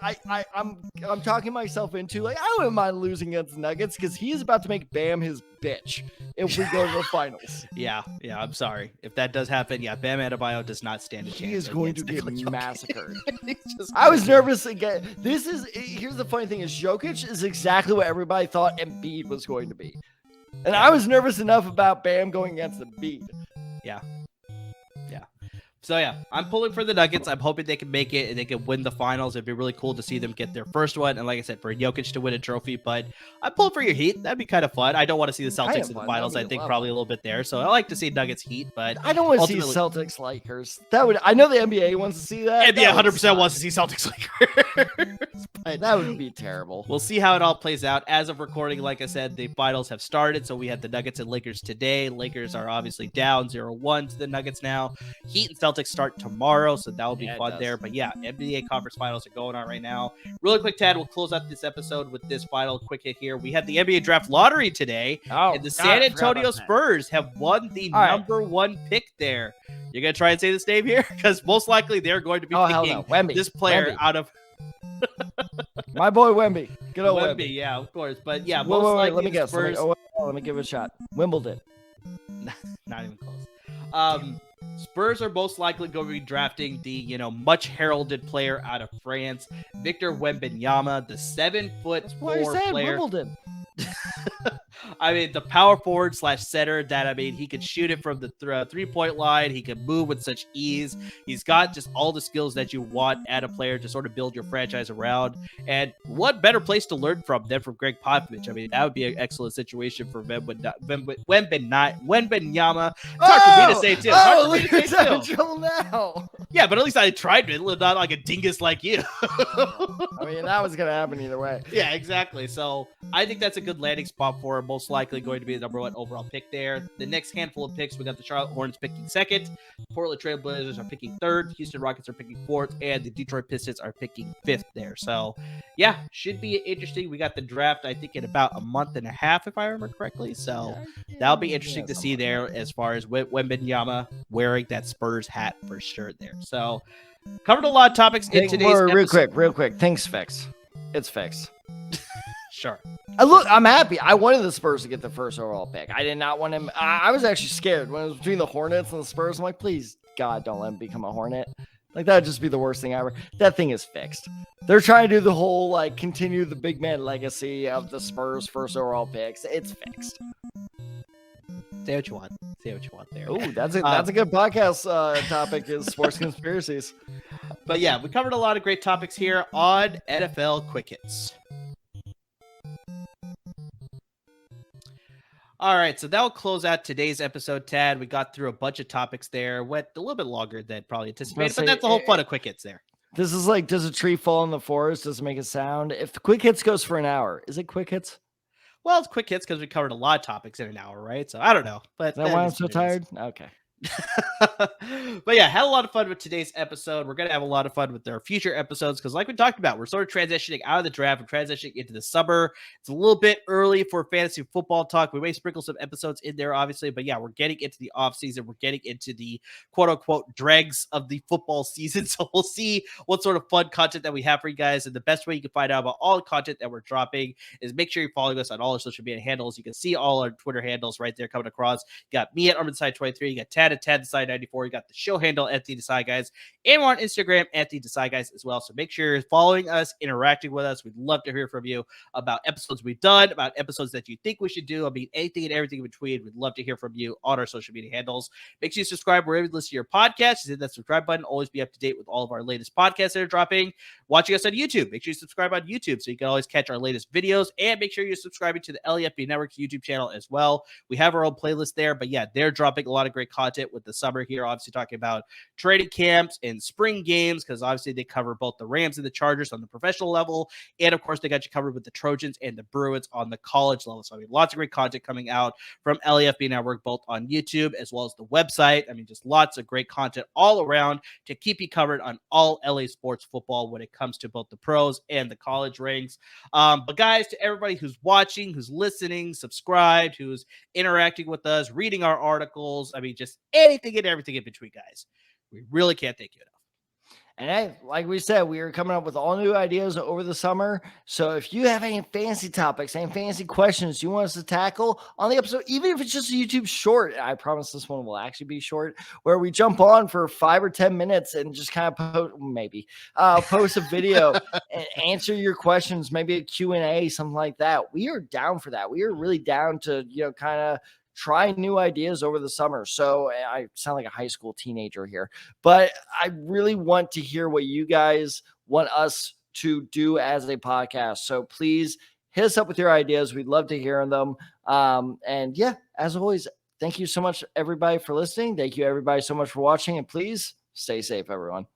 I'm talking myself into, like, I wouldn't mind losing against the Nuggets because he's about to make Bam his bitch if we go to the finals. Yeah, I'm sorry. If that does happen, Bam Adebayo does not stand a chance. He is going to get massacred. I was nervous again. Here's the funny thing is Jokic is exactly what everybody thought Embiid was going to be. And I was nervous enough about Bam going against Embiid. Yeah. So I'm pulling for the Nuggets. I'm hoping they can make it and they can win the finals. It'd be really cool to see them get their first one. And like I said, for Jokic to win a trophy, but I'm pulling for your Heat. That'd be kind of fun. I don't want to see the Celtics in the finals. I think probably a little bit there. So I like to see Nuggets Heat, but I don't want to see Celtics Lakers. I know the NBA wants to see that. NBA 100% wants to see Celtics Lakers. But that would be terrible. We'll see how it all plays out. As of recording, like I said, the finals have started. So we had the Nuggets and Lakers today. Lakers are obviously down 0-1 to the Nuggets now. Heat and Celtics start tomorrow, so that'll be fun there. But NBA conference finals are going on right now. Really quick, Tad, we'll close out this episode with this final quick hit here. We had the NBA draft lottery today, and the San Antonio Spurs have won the number one pick there. You're going to try and say this name here? Because most likely they're going to be picking this player out of... My boy Wemby. Good old Wemby. Yeah, of course. But most likely let me guess. Spurs... Let me give it a shot. Wimbledon. Not even close. Spurs are most likely going to be drafting the, much heralded player out of France, Victor Wembanyama, the 7'4" player. Wimbledon. I mean, the power forward / center that, he could shoot it from the 3-point line. He can move with such ease. He's got just all the skills that you want at a player to sort of build your franchise around. And what better place to learn from than from Greg Popovich? That would be an excellent situation for Wembanyama. It's hard for me to say, too. He's in trouble now. Yeah, but at least I tried to, not like a dingus like you. That was going to happen either way. Yeah, exactly. So I think that's a good landing spot for him. Most likely going to be the number one overall pick there. The next handful of picks, we got the Charlotte Hornets picking second, Portland Trail Blazers are picking third, Houston Rockets are picking fourth, and the Detroit Pistons are picking fifth there. So, should be interesting. We got the draft, I think, in about a month and a half, if I remember correctly. So that'll be interesting to see there as far as Wembanyama wearing that Spurs hat for sure there. So, covered a lot of topics in today's episode. Real quick. Things fixed. It's fixed. Sure. I'm happy. I wanted the Spurs to get the first overall pick. I did not want him. I was actually scared when it was between the Hornets and the Spurs. I'm like, please, God, don't let him become a Hornet. Like, that would just be the worst thing ever. That thing is fixed. They're trying to do the whole, continue the big man legacy of the Spurs first overall picks. It's fixed. Say what you want. Say what you want there. Oh, that's a good podcast topic is sports conspiracies. But we covered a lot of great topics here on NFL Quick Hits. All right, so that will close out today's episode, Tad. We got through a bunch of topics there. Went a little bit longer than probably anticipated, but that's the whole fun of Quick Hits there. This is like, does a tree fall in the forest? Does it make a sound? If the Quick Hits goes for an hour, is it Quick Hits? Well, it's Quick Hits because we covered a lot of topics in an hour, right? So I don't know. But is that why I'm so tired? Okay. But had a lot of fun with today's episode. We're going to have a lot of fun with our future episodes because like we talked about, we're sort of transitioning out of the draft and transitioning into the summer. It's a little bit early for fantasy football talk. We may sprinkle some episodes in there, obviously, but we're getting into the off season. We're getting into the quote unquote dregs of the football season. So we'll see what sort of fun content that we have for you guys. And the best way you can find out about all the content that we're dropping is make sure you're following us on all our social media handles. You can see all our Twitter handles right there coming across. You got me at Desai 23. You got Tad at @Desai94. You got the show handle at the Desai Guys, and we're on Instagram at the Desai Guys as well. So make sure you're following us, interacting with us. We'd love to hear from you about episodes we've done, about episodes that you think we should do. I mean, anything and everything in between. We'd love to hear from you on our social media handles. Make sure you subscribe wherever you listen to your podcast. Hit that subscribe button. Always be up to date with all of our latest podcasts that are dropping. Watching us on YouTube. Make sure you subscribe on YouTube so you can always catch our latest videos, and make sure you're subscribing to the LAFB Network's YouTube channel as well. We have our own playlist there, but yeah, they're dropping a lot of great content with the summer here. Obviously talking about training camps and spring games, because obviously they cover both the Rams and the Chargers on the professional level, and of course they got you covered with the Trojans and the Bruins on the college level. So I mean, lots of great content coming out from LAFB Network, both on YouTube as well as the website. I mean, just lots of great content all around to keep you covered on all LA sports football when it comes to both the pros and the college ranks. But guys, to everybody who's watching, who's listening, subscribed, who's interacting with us, reading our articles, I mean, just anything and everything in between, guys, we really can't thank you enough. And hey, like we said, we are coming up with all new ideas over the summer. So if you have any fancy topics, any fancy questions you want us to tackle on the episode, even if it's just a YouTube short, I promise this one will actually be short, where we jump on for 5 or 10 minutes and just kind of post a video and answer your questions, maybe a Q&A, something like that. We are down for that. We are really down to, kind of try new ideas over the summer. So I sound like a high school teenager here, but I really want to hear what you guys want us to do as a podcast. So please hit us up with your ideas. We'd love to hear them. And yeah, as always, thank you so much, everybody, for listening. Thank you, everybody, so much for watching. And please stay safe, everyone.